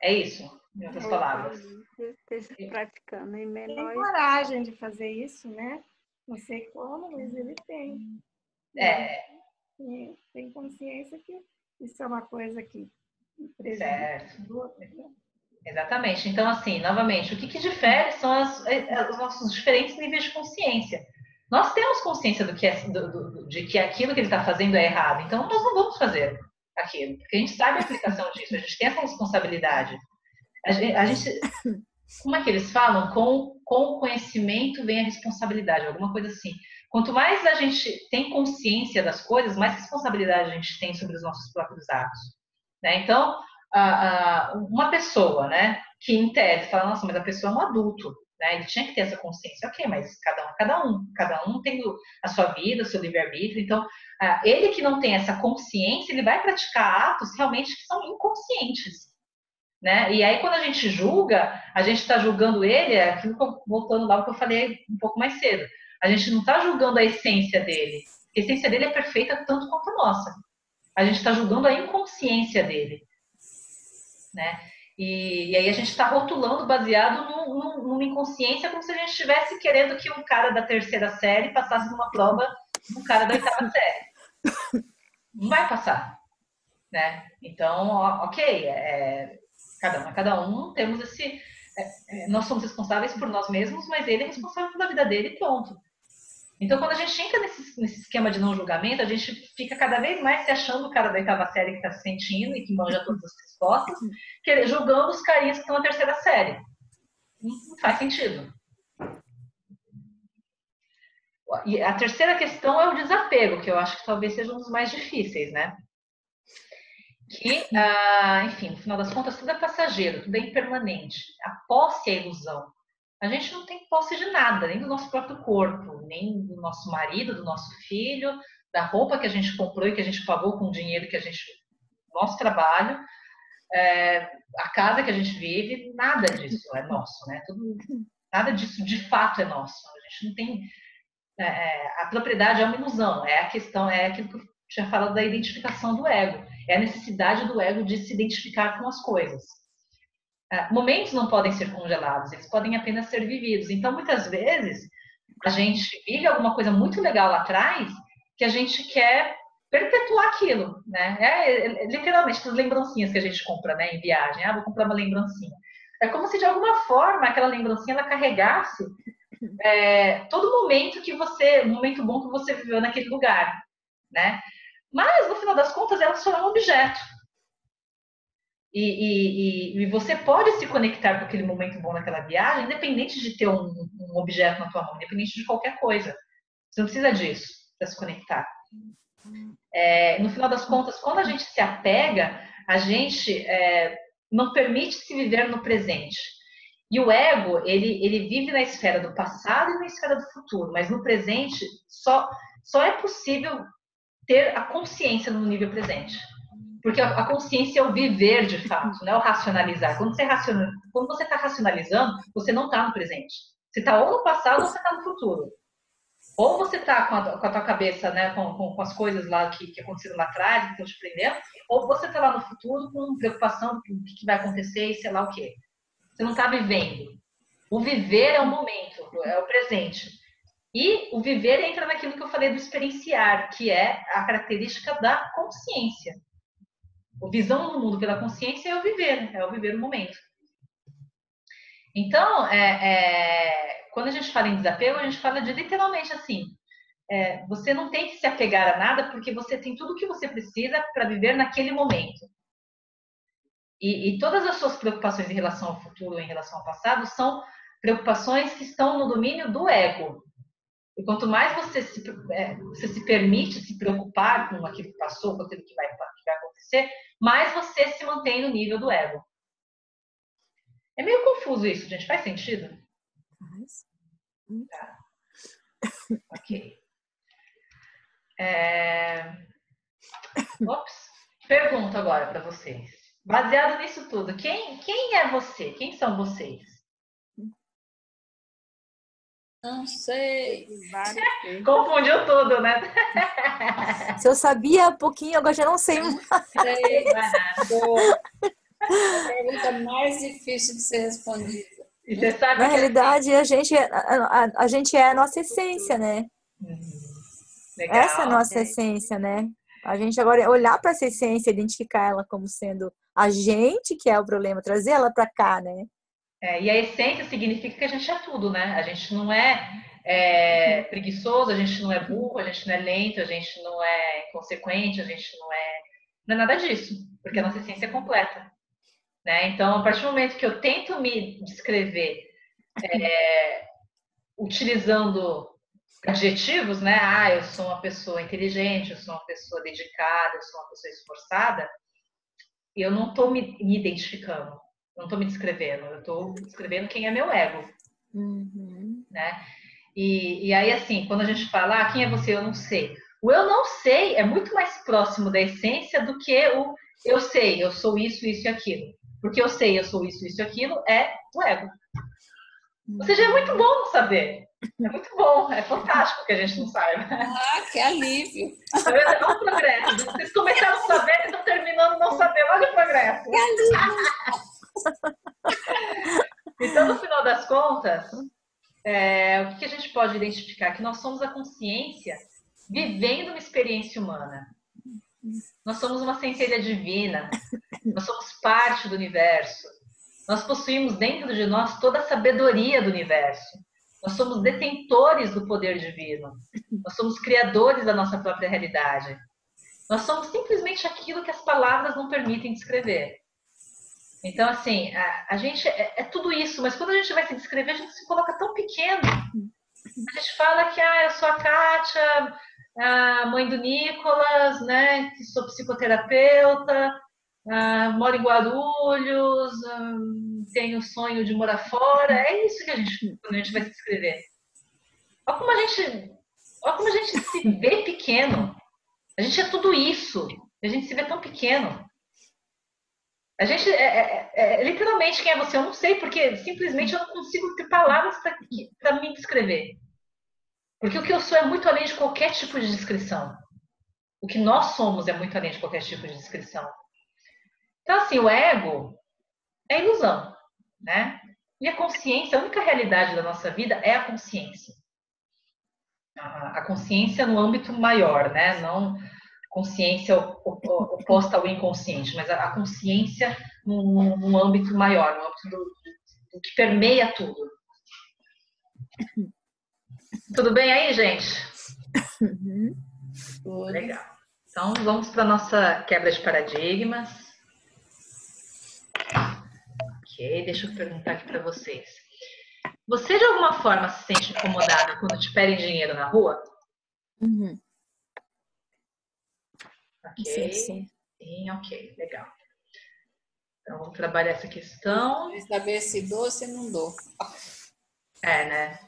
A: É isso, em outras palavras.
F: Esteja praticando em menor...
D: Tem coragem de fazer isso, né? Não sei como, mas ele tem. Tem consciência que isso é uma coisa que
A: certo. Exatamente. Então, assim, novamente, o que difere são os nossos diferentes níveis de consciência. Nós temos consciência de que aquilo que ele está fazendo é errado, então nós não vamos fazer aquilo, porque a gente sabe a aplicação disso, a gente tem essa responsabilidade. A gente como é que eles falam? Com o conhecimento vem a responsabilidade, alguma coisa assim. Quanto mais a gente tem consciência das coisas, mais responsabilidade a gente tem sobre os nossos próprios atos, né? Então, uma pessoa, né, que em tese fala, nossa, mas a pessoa é um adulto, né? Ele tinha que ter essa consciência, ok, mas cada um tem a sua vida, o seu livre-arbítrio. Então, ele que não tem essa consciência, ele vai praticar atos realmente que são inconscientes. Né? E aí, quando a gente julga, a gente está julgando ele, aquilo que voltando lá ao que eu falei um pouco mais cedo. A gente não está julgando a essência dele. A essência dele é perfeita tanto quanto a nossa. A gente está julgando a inconsciência dele. Né? E aí a gente está rotulando baseado numa inconsciência, como se a gente estivesse querendo que um cara da 3ª série passasse numa prova do cara da 8ª série. Não vai passar. Né? Então, ok, cada um temos esse... nós somos responsáveis por nós mesmos, mas ele é responsável pela vida dele, ponto. Então, quando a gente entra nesse esquema de não julgamento, a gente fica cada vez mais se achando o cara da 8ª série que está se sentindo e que manja todas as respostas, julgando os carinhas que estão na 3ª série. Não faz sentido. E a terceira questão é o desapego, que eu acho que talvez seja um dos mais difíceis, né? Que, enfim, no final das contas, tudo é passageiro, tudo é impermanente. A posse é a ilusão. A gente não tem posse de nada, nem do nosso próprio corpo, nem do nosso marido, do nosso filho, da roupa que a gente comprou e que a gente pagou com o dinheiro que nosso trabalho, a casa que a gente vive, nada disso é nosso, né? Nada disso de fato é nosso. A gente não tem... a propriedade é uma ilusão, é aquilo que eu tinha falado da identificação do ego. É a necessidade do ego de se identificar com as coisas. Momentos não podem ser congelados, eles podem apenas ser vividos. Então, muitas vezes, a gente vive alguma coisa muito legal lá atrás que a gente quer perpetuar aquilo, né? Literalmente, as lembrancinhas que a gente compra, né, em viagem. Vou comprar uma lembrancinha. É como se, de alguma forma, aquela lembrancinha ela carregasse todo momento um momento bom que você viveu naquele lugar, né? Mas, no final das contas, ela só é um objeto. E você pode se conectar com aquele momento bom naquela viagem, independente de ter um objeto na tua mão, independente de qualquer coisa. Você não precisa disso para se conectar. No final das contas, quando a gente se apega, a gente não permite se viver no presente. E o ego, ele vive na esfera do passado e na esfera do futuro, mas no presente só é possível ter a consciência no nível presente. Porque a consciência é o viver de fato, não é o racionalizar. Quando você está racionalizando, você não está no presente. Você está ou no passado ou você está no futuro. Ou você está com a tua cabeça, né, com as coisas lá que aconteceram lá atrás, que estão te prendendo, ou você está lá no futuro com preocupação do que vai acontecer e sei lá o quê. Você não está vivendo. O viver é o momento, é o presente. E o viver entra naquilo que eu falei do experienciar, que é a característica da consciência. A visão do mundo pela consciência é o viver o momento. Então, quando a gente fala em desapego, a gente fala de literalmente assim, você não tem que se apegar a nada porque você tem tudo o que você precisa para viver naquele momento. E todas as suas preocupações em relação ao futuro, em relação ao passado, são preocupações que estão no domínio do ego. E quanto mais você se permite se preocupar com aquilo que passou, com aquilo que vai acontecer, mais você se mantém no nível do ego. É meio confuso isso, gente. Faz sentido?
C: Faz.
A: Tá. Ok. Pergunta agora para vocês. Baseado nisso tudo, quem é você? Quem são vocês?
B: Não sei.
F: Confundiu tudo, né?
C: Se eu sabia um pouquinho, agora já não sei mais.
B: Sei. A pergunta mais difícil de ser respondida.
A: E você sabe
C: Na
A: que
C: realidade, a gente é a nossa essência, né?
A: Legal.
C: Essa é a nossa essência, né? A gente agora olhar para essa essência, identificar ela como sendo a gente que é o problema, trazer ela para cá, né?
A: E a essência significa que a gente é tudo, né? A gente não é preguiçoso, a gente não é burro, a gente não é lento, a gente não é inconsequente, a gente não é nada disso, porque a nossa essência é completa, né? Então, a partir do momento que eu tento me descrever utilizando adjetivos, né? Ah, eu sou uma pessoa inteligente, eu sou uma pessoa dedicada, eu sou uma pessoa esforçada, eu não estou me identificando, não estou me descrevendo, eu estou descrevendo quem é meu ego, né? E aí, assim, quando a gente fala, quem é você? Eu não sei. O eu não sei é muito mais próximo da essência do que o eu sei, eu sou isso, isso e aquilo. Porque eu sei, eu sou isso, isso e aquilo é o ego. Ou seja, é muito bom não saber. É muito bom, é fantástico que a gente não saiba.
B: Que alívio!
A: É um progresso. Vocês começaram sabendo e estão terminando não saber. Olha o progresso.
B: Que alívio!
A: Então, no final das contas, o que a gente pode identificar? Que nós somos a consciência vivendo uma experiência humana. Nós somos uma centelha divina. Nós somos parte do universo. Nós possuímos dentro de nós toda a sabedoria do universo. Nós somos detentores do poder divino. Nós somos criadores da nossa própria realidade. Nós somos simplesmente aquilo que as palavras não permitem descrever. Então, assim, a gente é tudo isso, mas quando a gente vai se descrever, a gente se coloca tão pequeno. A gente fala que eu sou a Kátia, a mãe do Nicolas, né, que sou psicoterapeuta, moro em Guarulhos, tenho o sonho de morar fora. É isso que quando a gente vai se descrever. Olha como a gente se vê pequeno. A gente é tudo isso. A gente se vê tão pequeno. A gente literalmente quem é você? Eu não sei, porque simplesmente eu não consigo ter palavras para me descrever. Porque o que eu sou é muito além de qualquer tipo de descrição. O que nós somos é muito além de qualquer tipo de descrição. Então, assim, o ego é ilusão, né? E a consciência, a única realidade da nossa vida é a consciência. A consciência no âmbito maior, né? Não consciência oposta ao inconsciente, mas a consciência num âmbito maior, no âmbito do que permeia tudo. Tudo bem aí, gente? Legal. Então, vamos para a nossa quebra de paradigmas. Ok, deixa eu perguntar aqui para vocês. Você, de alguma forma, se sente incomodada quando te pedem dinheiro na rua? Ok. Sim, ok, legal. Então, vamos trabalhar essa questão.
B: Saber se dou, se não dou.
A: Né?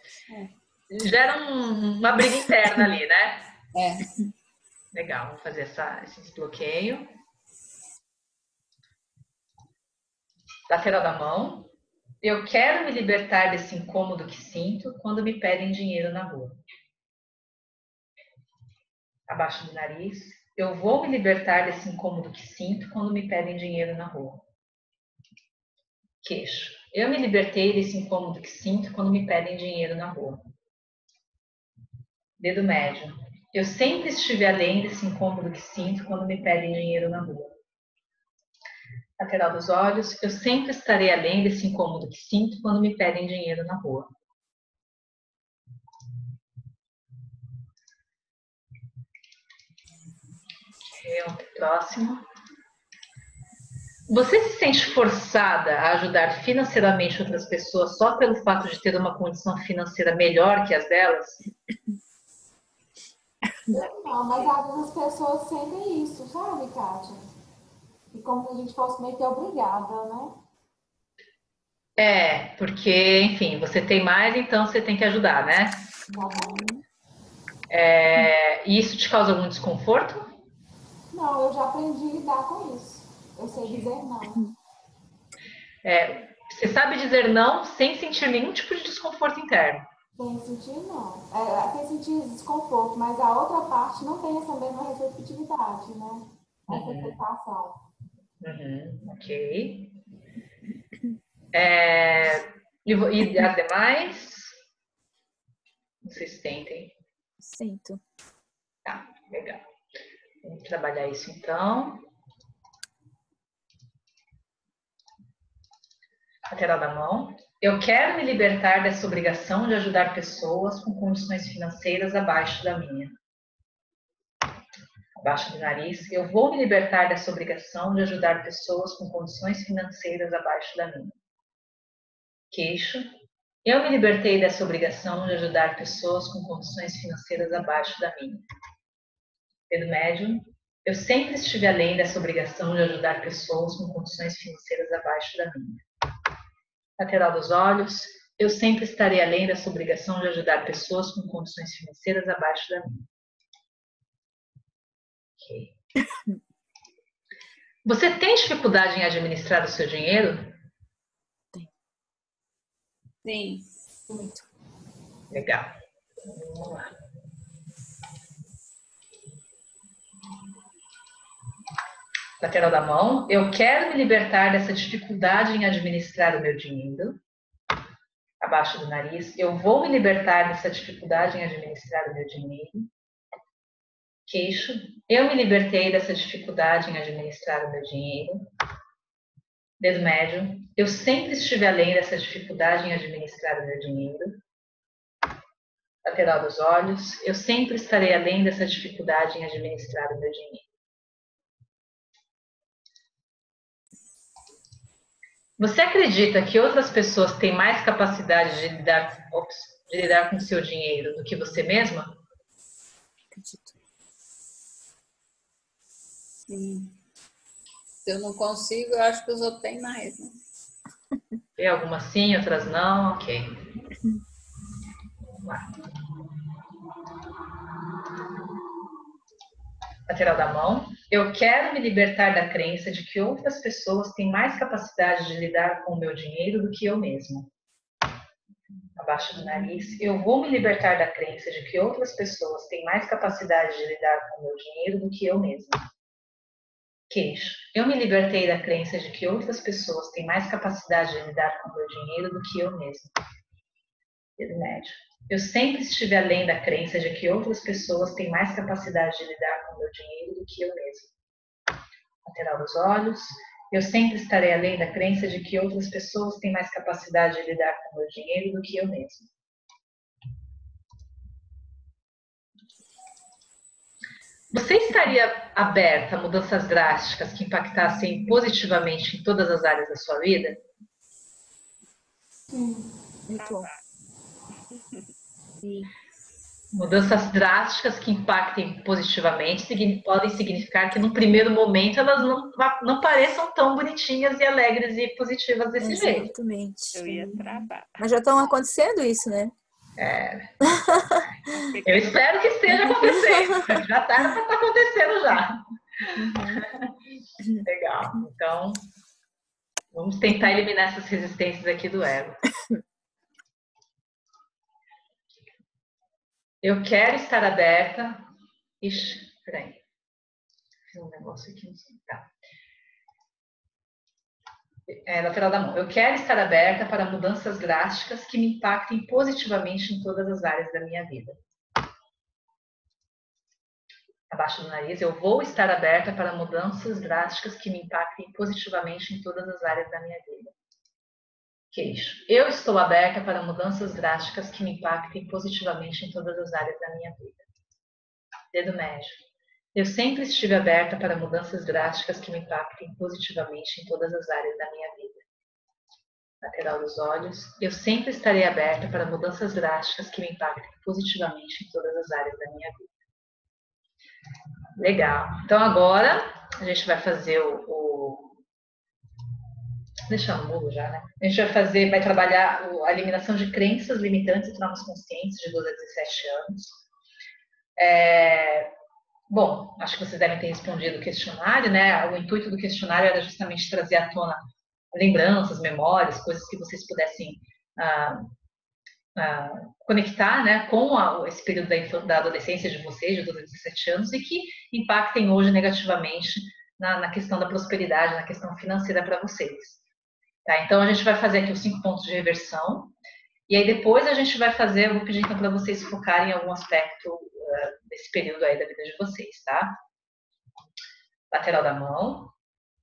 A: Gera uma briga interna ali, né? Legal, vamos fazer esse desbloqueio. Lateral da mão. Eu quero me libertar desse incômodo que sinto quando me pedem dinheiro na rua. Abaixo do nariz. Eu vou me libertar desse incômodo que sinto quando me pedem dinheiro na rua. Queixo. Eu me libertei desse incômodo que sinto quando me pedem dinheiro na rua. Dedo médio. Eu sempre estive além desse incômodo que sinto quando me pedem dinheiro na rua. Lateral dos olhos. Eu sempre estarei além desse incômodo que sinto quando me pedem dinheiro na rua. Próximo. Você se sente forçada a ajudar financeiramente outras pessoas só pelo fato de ter uma condição financeira melhor que as delas?
E: Não, mas às vezes as pessoas sentem isso, sabe, Kátia? E como se a gente fosse meio que obrigada, né?
A: Porque, enfim, você tem mais, então você tem que ajudar, né? E isso te causa algum desconforto?
E: Não, eu já aprendi a lidar com isso. Eu sei dizer não.
A: Você sabe dizer não sem sentir nenhum tipo de desconforto interno?
E: Sem sentir não. Tem sentir desconforto, mas a outra parte não tem essa mesma receptividade, né? Essa aceitação.
A: Ok. E as demais? Vocês sentem?
C: Sinto.
A: Tá, legal. Vamos trabalhar isso então. Lateral da mão. Eu quero me libertar dessa obrigação de ajudar pessoas com condições financeiras abaixo da minha. Abaixo do nariz. Eu vou me libertar dessa obrigação de ajudar pessoas com condições financeiras abaixo da minha. Queixo. Eu me libertei dessa obrigação de ajudar pessoas com condições financeiras abaixo da minha. Dedo médio. Eu sempre estive além dessa obrigação de ajudar pessoas com condições financeiras abaixo da minha. Lateral dos olhos. Eu sempre estarei além dessa obrigação de ajudar pessoas com condições financeiras abaixo da minha. Okay. Você tem dificuldade em administrar o seu dinheiro?
B: Sim.
C: Muito.
A: Legal. Vamos lá. Lateral da mão. Eu quero me libertar dessa dificuldade em administrar o meu dinheiro. Abaixo do nariz. Eu vou me libertar dessa dificuldade em administrar o meu dinheiro. Queixo. Eu me libertei dessa dificuldade em administrar o meu dinheiro. Dedo médio. Eu sempre estive além dessa dificuldade em administrar o meu dinheiro. Lateral dos olhos. Eu sempre estarei além dessa dificuldade em administrar o meu dinheiro. Você acredita que outras pessoas têm mais capacidade de lidar com o seu dinheiro do que você mesma?
C: Acredito.
B: Sim. Se eu não consigo, eu acho que os outros têm mais, né?
A: Tem algumas sim, outras não. Ok. Vamos lá. Lateral da mão. Eu quero me libertar da crença de que outras pessoas têm mais capacidade de lidar com o meu dinheiro do que eu mesma. Abaixo do nariz. Eu vou me libertar da crença de que outras pessoas têm mais capacidade de lidar com o meu dinheiro do que eu mesma. Queixo. Eu me libertei da crença de que outras pessoas têm mais capacidade de lidar com o meu dinheiro do que eu mesma. Dedo médio. Eu sempre estive além da crença de que outras pessoas têm mais capacidade de lidar com o meu dinheiro do que eu mesma. Lateral dos olhos. Eu sempre estarei além da crença de que outras pessoas têm mais capacidade de lidar com o meu dinheiro do que eu mesma. Você estaria aberta a mudanças drásticas que impactassem positivamente em todas as áreas da sua vida?
C: Muito bom. Sim.
A: Mudanças drásticas que impactem positivamente podem significar que no primeiro momento elas não pareçam tão bonitinhas e alegres e positivas desse jeito.
C: Exatamente.
G: Eu ia travar.
C: Mas já estão acontecendo isso, né?
A: É. Eu espero que esteja acontecendo. Já está acontecendo já. Legal. Então, vamos tentar eliminar essas resistências aqui do ego. Eu quero estar aberta. Ixi, peraí. Fiz um negócio aqui. Tá. Lateral da mão. Eu quero estar aberta para mudanças drásticas que me impactem positivamente em todas as áreas da minha vida. Abaixo do nariz. Eu vou estar aberta para mudanças drásticas que me impactem positivamente em todas as áreas da minha vida. Queixo. Eu estou aberta para mudanças drásticas que me impactem positivamente em todas as áreas da minha vida. Dedo médio. Eu sempre estive aberta para mudanças drásticas que me impactem positivamente em todas as áreas da minha vida. Lateral dos olhos. Eu sempre estarei aberta para mudanças drásticas que me impactem positivamente em todas as áreas da minha vida. Legal. Então agora a gente vai fazer deixa no mudo já, né? A gente vai trabalhar a eliminação de crenças limitantes e traumas conscientes de 12 a 17 anos. Bom, acho que vocês devem ter respondido o questionário, né? O intuito do questionário era justamente trazer à tona lembranças, memórias, coisas que vocês pudessem conectar, né, com esse período da adolescência de vocês, de 12 a 17 anos, e que impactem hoje negativamente na questão da prosperidade, na questão financeira para vocês. Tá? Então, a gente vai fazer aqui os 5 pontos de reversão, e aí depois a gente vai fazer, eu vou pedir então para vocês focarem em algum aspecto desse período aí da vida de vocês, tá? Lateral da mão.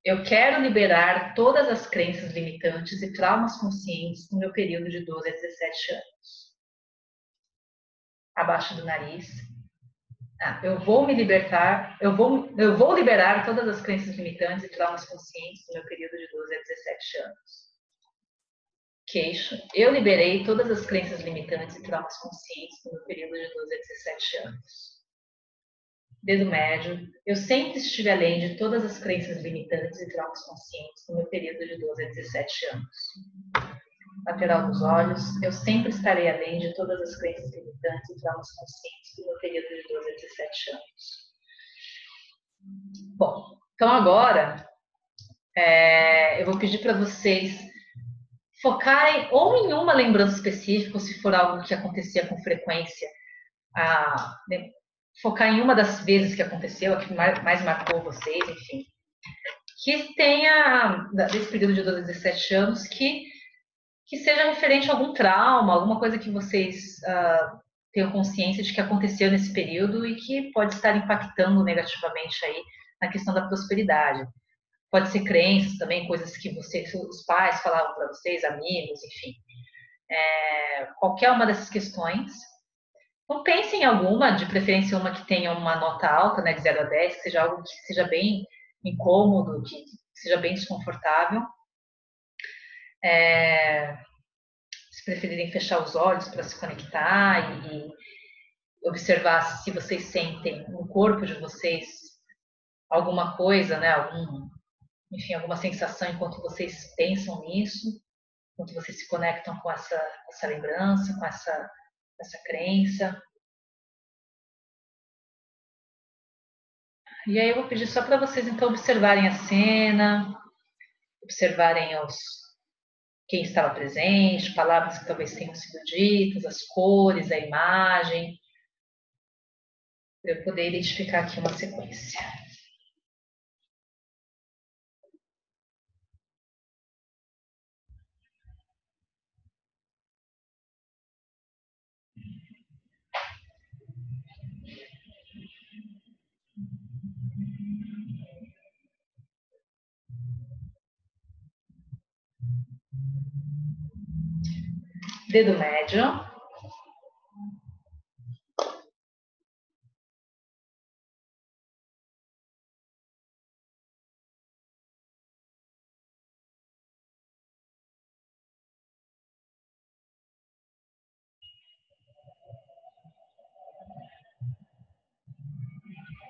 A: Eu quero liberar todas as crenças limitantes e traumas conscientes no meu período de 12 a 17 anos. Abaixo do nariz. Eu vou me libertar, eu vou liberar todas as crenças limitantes e traumas conscientes no meu período de 12 a 17 anos. Queixo. Eu liberei todas as crenças limitantes e traumas conscientes no meu período de 12 a 17 anos. Dedo médio. Eu sempre estive além de todas as crenças limitantes e traumas conscientes no meu período de 12 a 17 anos. Lateral dos olhos. Eu sempre estarei além de todas as crenças limitantes e traumas conscientes no meu período de 12 a 17 anos. Bom, então agora eu vou pedir para vocês focarem ou em uma lembrança específica, ou se for algo que acontecia com frequência, focar em uma das vezes que aconteceu, a que mais marcou vocês, enfim. Que tenha, desse período de 12 a 17 anos, que seja referente a algum trauma, alguma coisa que vocês tenham consciência de que aconteceu nesse período e que pode estar impactando negativamente aí na questão da prosperidade. Pode ser crenças também, coisas que os pais falavam para vocês, amigos, enfim. Qualquer uma dessas questões. Então, pensem em alguma, de preferência uma que tenha uma nota alta, né, de 0 a 10, que seja algo que seja bem incômodo, que seja bem desconfortável. Se preferirem fechar os olhos para se conectar e observar se vocês sentem no corpo de vocês alguma coisa, né, enfim, alguma sensação enquanto vocês pensam nisso, enquanto vocês se conectam com essa lembrança, com essa crença. E aí eu vou pedir só para vocês então observarem a cena, observarem quem estava presente, palavras que talvez tenham sido ditas, as cores, a imagem, para eu poder identificar aqui uma sequência. Dedo médio.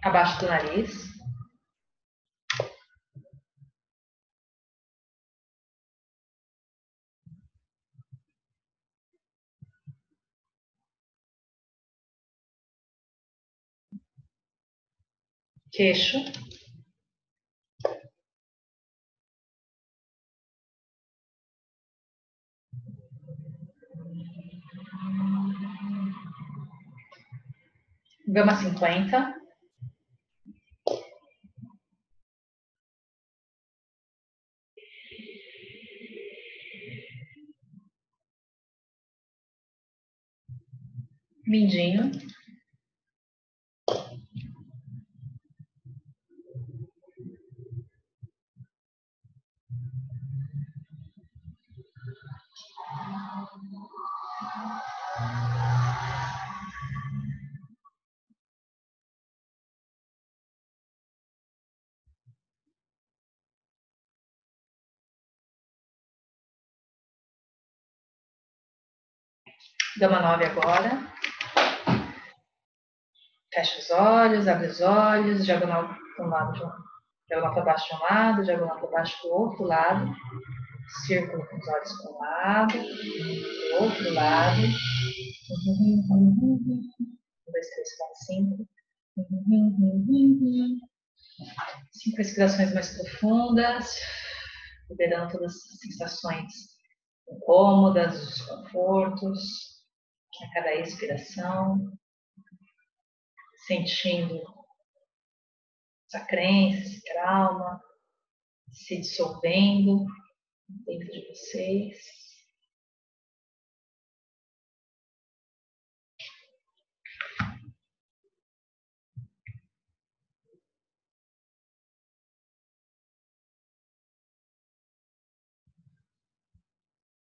A: Abaixo do nariz. Queixo. Gama 50. Mindinho. Gama 9 agora. Fecha os olhos, abre os olhos, diagonal para um lado, diagonal para baixo de um lado, diagonal para baixo do outro lado. Círculo com os olhos para um lado, do outro lado. 1, 2, 3, 4, 5. 5 respirações mais profundas, liberando todas as sensações incômodas, os desconfortos a cada expiração, sentindo essa crença, esse trauma se dissolvendo dentro de vocês.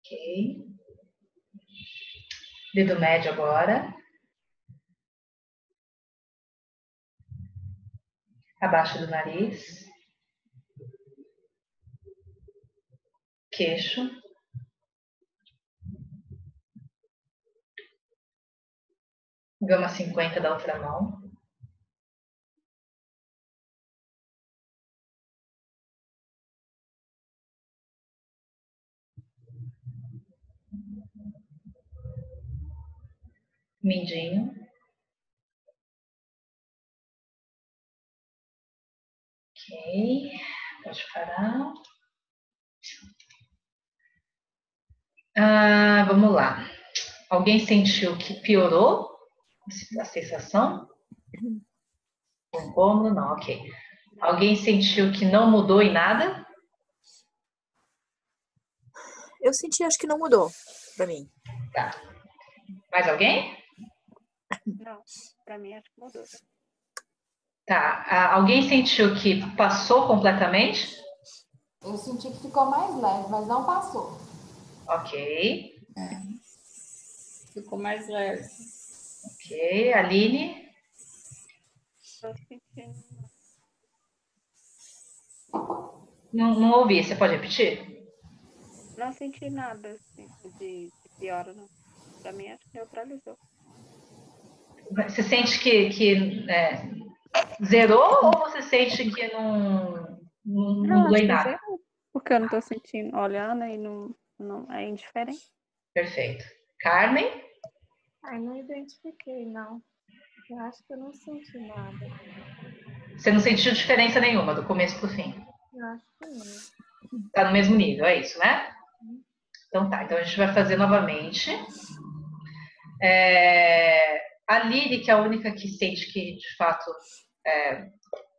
A: Ok. Dedo médio agora. Abaixo do nariz. Queixo. Gama 50 da outra mão. Mindinho. Ok. Pode parar. Vamos lá. Alguém sentiu que piorou a sensação? Incômodo? Não, ok. Alguém sentiu que não mudou em nada?
C: Eu senti, acho que não mudou pra mim.
A: Tá. Mais alguém?
G: Não, pra mim acho que mudou.
A: Tá. Alguém sentiu que passou completamente?
E: Eu senti que ficou mais leve, mas não passou.
A: Ok.
B: Ficou mais leve.
A: Ok. Aline?
G: Tô sentindo.
A: Não ouvi. Você pode repetir?
G: Não senti nada assim, de piora, não. Pra mim acho que neutralizou.
A: Você sente que zerou ou você sente que não mudou
G: acho
A: em
G: que
A: nada?
G: zerou, porque eu não tô sentindo, olhando e não é indiferente.
A: Perfeito. Carmen?
D: Ai, não identifiquei, não. Eu acho que eu não senti nada.
A: Você não sentiu diferença nenhuma do começo pro fim?
D: Eu acho que não.
A: Tá no mesmo nível, é isso, né? Então tá, então a gente vai fazer novamente. A Lili, que é a única que sente que de fato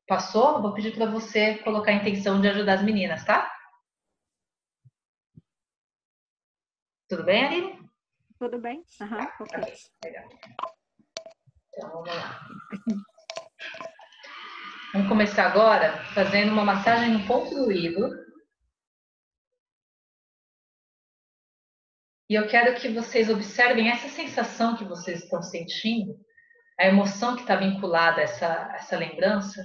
A: passou, eu vou pedir para você colocar a intenção de ajudar as meninas, tá? Tudo bem, Aline?
G: Tudo bem? Aham, ok.
A: Ok, legal. Então vamos lá. Vamos começar agora fazendo uma massagem no ponto do ídolo. E eu quero que vocês observem essa sensação que vocês estão sentindo, a emoção que está vinculada a essa lembrança.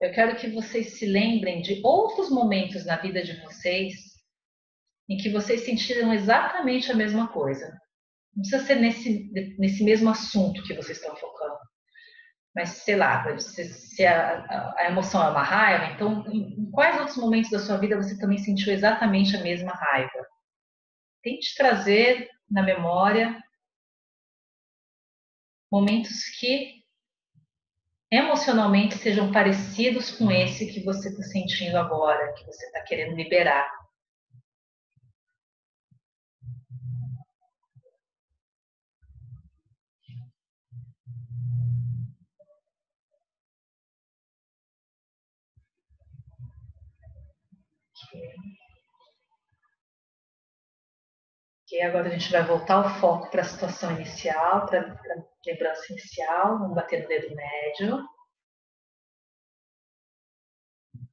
A: Eu quero que vocês se lembrem de outros momentos na vida de vocês em que vocês sentiram exatamente a mesma coisa. Não precisa ser nesse mesmo assunto que vocês estão focando. Mas, sei lá, se a emoção é uma raiva, então em quais outros momentos da sua vida você também sentiu exatamente a mesma raiva? Tente trazer na memória momentos que emocionalmente sejam parecidos com esse que você está sentindo agora, que você está querendo liberar. Ok, agora a gente vai voltar o foco para a situação inicial, para a lembrança inicial. Vamos bater no dedo médio.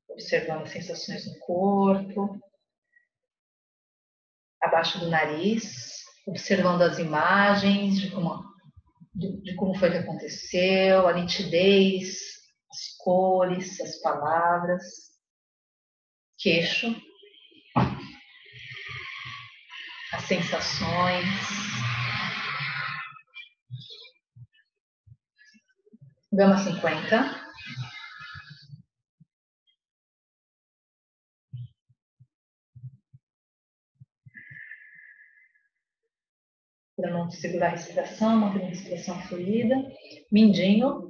A: Observando as sensações no corpo. Abaixo do nariz. Observando as imagens de como foi que aconteceu, a nitidez, as cores, as palavras. Queixo. As sensações. Gama 50. Para não segurar a respiração, manter a respiração fluida. Mindinho.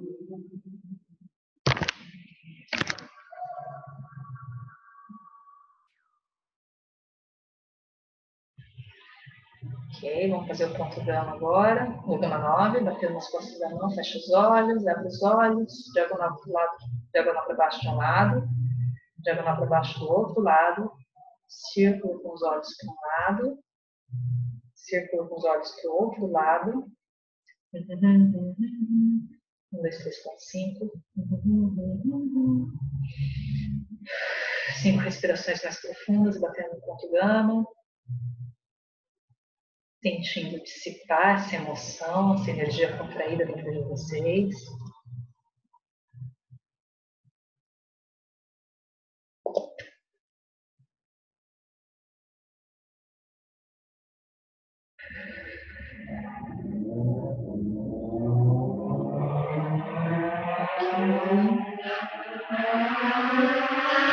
A: Ok, vamos fazer o ponto gama agora. O gama 9, batendo nas costas da mão, fecha os olhos, abre os olhos, diagonal para o lado, diagonal para baixo de um lado, diagonal para baixo do outro lado, círculo com os olhos para um lado, círculo com os olhos para o outro lado. 1, 2, 3, 4, 5. 5 respirações mais profundas, batendo no ponto gama. Sentindo dissipar essa emoção, essa energia contraída dentro de vocês.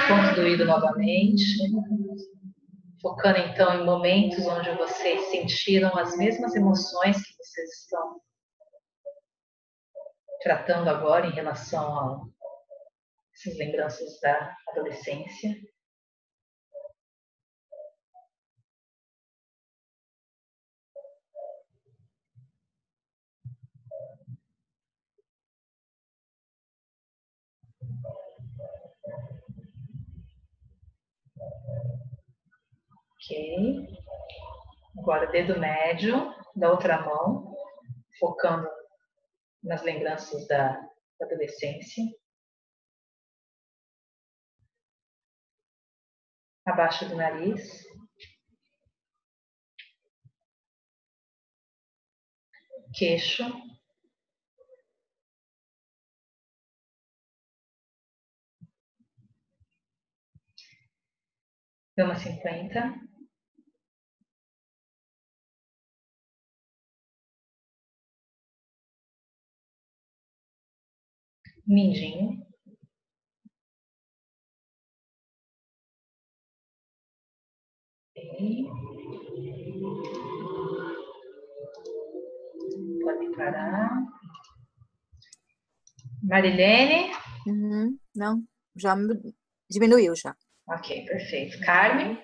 A: Ponto do ídolo novamente. Focando então em momentos onde vocês sentiram as mesmas emoções que vocês estão tratando agora em relação a essas lembranças da adolescência. Ok. Agora, dedo médio da outra mão, focando nas lembranças da adolescência. Abaixo do nariz. Queixo. Gama 50. Mindinho. Ok. Pode parar. Marilene?
C: Não, já diminuiu já.
A: Ok, perfeito. Carmen?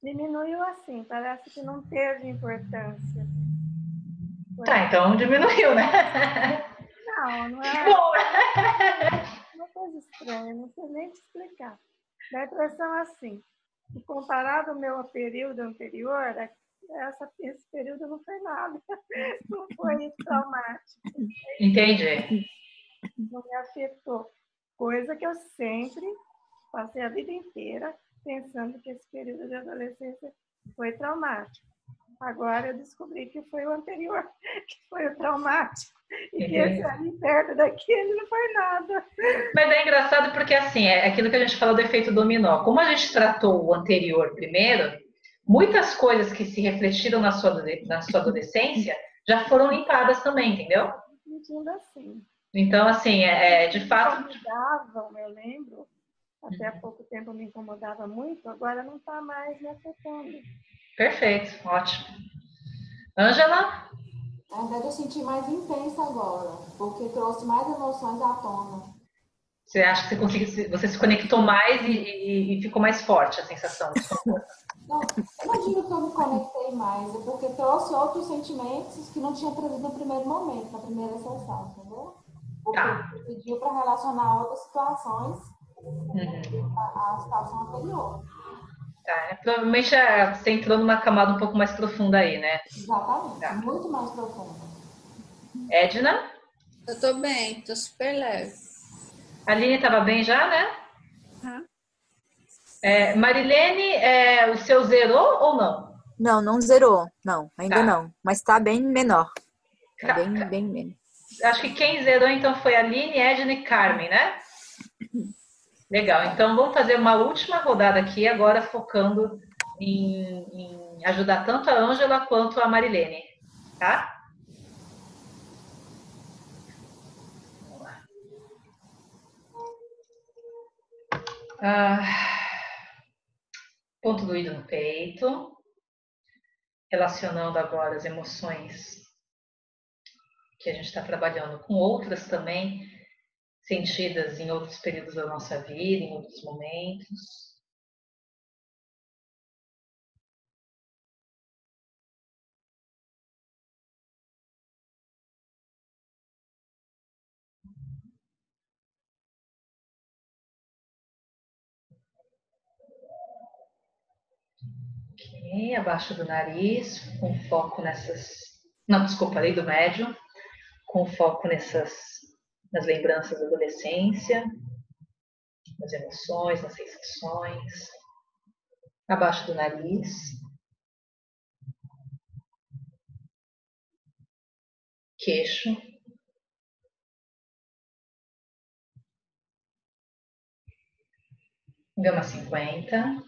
D: Diminuiu assim, parece que não teve importância.
A: Tá, então diminuiu, né?
D: Não
A: Que
D: é
A: bom!
D: uma coisa estranha, não sei nem te explicar. Dá a impressão assim, que comparado ao meu período anterior, esse período não foi nada, não foi traumático,
A: Entendi.
D: não me afetou. Coisa que eu sempre passei a vida inteira pensando que esse período de adolescência foi traumático. Agora eu descobri que foi o anterior, que foi o traumático. E que esse ali perto daquele não foi nada.
A: Mas é engraçado porque, assim, é aquilo que a gente falou do efeito dominó. Como a gente tratou o anterior primeiro, muitas coisas que se refletiram na sua adolescência já foram limpadas também, entendeu?
D: Sentindo assim.
A: Então, assim, de fato...
D: Me incomodavam, eu lembro, até há pouco tempo me incomodava muito, agora não está mais me afetando.
A: Perfeito, ótimo. Ângela?
E: Na verdade, eu senti mais intensa agora, porque trouxe mais emoções à tona.
A: Você acha que você se conectou mais e ficou mais forte a sensação?
E: Não, eu não digo que eu me conectei mais, é porque trouxe outros sentimentos que não tinha trazido no primeiro momento, na primeira sessão, entendeu? Porque pediu para relacionar outras situações à situação anterior.
A: Tá, provavelmente você entrou numa camada um pouco mais profunda aí, né?
E: Exatamente, tá. Muito mais profunda.
A: Edna?
B: Eu tô bem, tô super leve.
A: A Aline estava bem já, né? Marilene, o seu zerou ou não?
C: Não, não zerou. Não, ainda não. Mas tá bem menor. Tá bem menos.
A: Acho que quem zerou então foi a Aline, Edna e Carmen, né? Legal, então vamos fazer uma última rodada aqui, agora focando em ajudar tanto a Ângela quanto a Marilene, tá? Vamos lá. Ponto doído no peito, relacionando agora as emoções que a gente está trabalhando com outras também, sentidas em outros períodos da nossa vida, em outros momentos. Ok, abaixo do nariz, com foco nessas... Não, desculpa, ali do médio. Com foco nas lembranças da adolescência, nas emoções, nas sensações. abaixo do nariz, queixo, gama 50,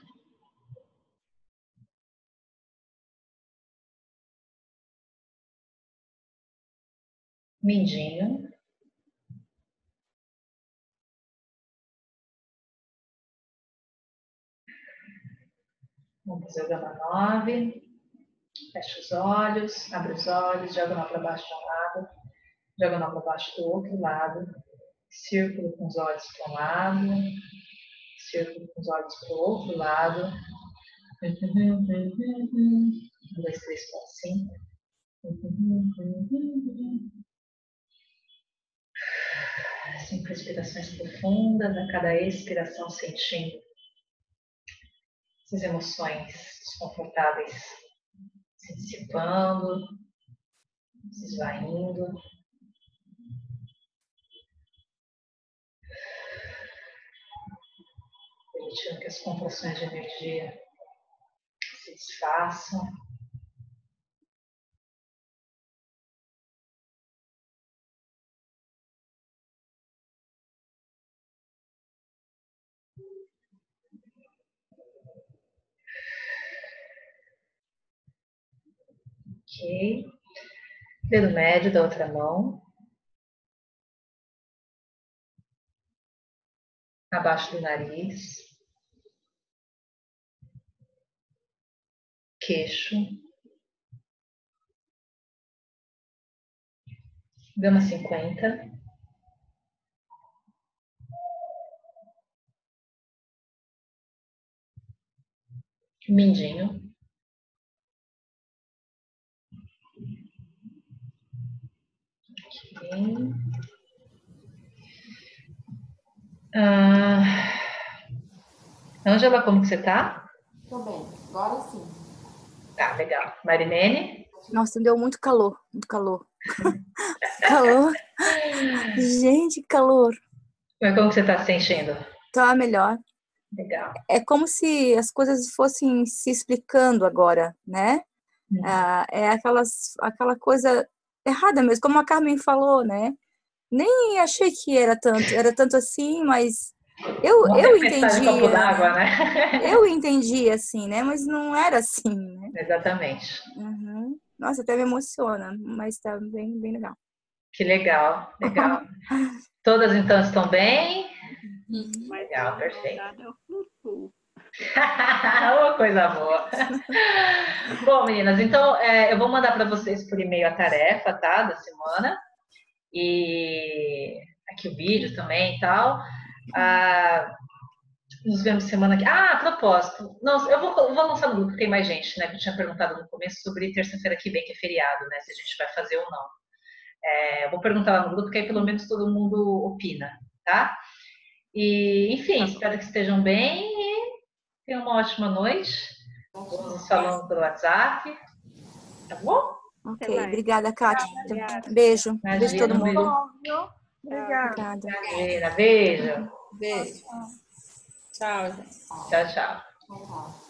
A: mindinho, vamos fazer o gama 9, fecha os olhos, abre os olhos, diagonal para baixo de um lado, diagonal para baixo do outro lado, círculo com os olhos para um lado, círculo com os olhos para o outro lado, 1, 2, 3, 4, 5, cinco respirações profundas, a cada expiração sentindo essas emoções desconfortáveis se dissipando, se esvaindo. Permitindo que as compressões de energia se desfaçam. Ok. Dedo médio da outra mão. Abaixo do nariz. Queixo. Gama 50. Mindinho. Ok. Ângela, como que você tá?
E: Tô bem, agora sim.
A: Tá, legal. Marilene?
C: Nossa, deu muito calor, muito calor. Calor. Gente, calor.
A: Como que você tá se sentindo?
C: Tá melhor.
A: Legal.
C: É como se as coisas fossem se explicando agora, né? É aquela coisa errada mesmo, como a Carmen falou, né? Nem achei que era tanto assim, mas eu
A: Tempestade de copo
C: entendia,
A: d'água,
C: né?
A: né?
C: Eu entendi assim, né? Mas não era assim, né?
A: Exatamente.
C: Uhum. Nossa, até me emociona, mas tá bem, bem legal.
A: Que legal, legal. Todas então estão bem?
G: Mas
A: Legal,
G: o
A: perfeito.
G: advogado eu flutuo.
A: Uma coisa boa. Bom, meninas, então eu vou mandar para vocês por e-mail a tarefa, tá, da semana. E aqui o vídeo também e tal. Nos vemos semana que... a propósito. Não, eu vou lançar no grupo, tem mais gente, né? Que eu tinha perguntado no começo sobre terça-feira que vem, que é feriado, né? Se a gente vai fazer ou não. Eu vou perguntar lá no grupo, que aí pelo menos todo mundo opina, tá? E, enfim, espero que estejam bem e tenham uma ótima noite. Vamos nos falando pelo WhatsApp, tá bom?
C: Ok, obrigada, Kátia.
G: Obrigada.
C: Beijo.
A: Imagina,
C: Beijo a todo
A: um
C: mundo.
A: beijo.
D: Bom, viu? Obrigada.
C: Obrigada.
A: Imagina, beijo.
B: Beijo. Tchau, gente.
A: Tchau, tchau.
E: Tchau.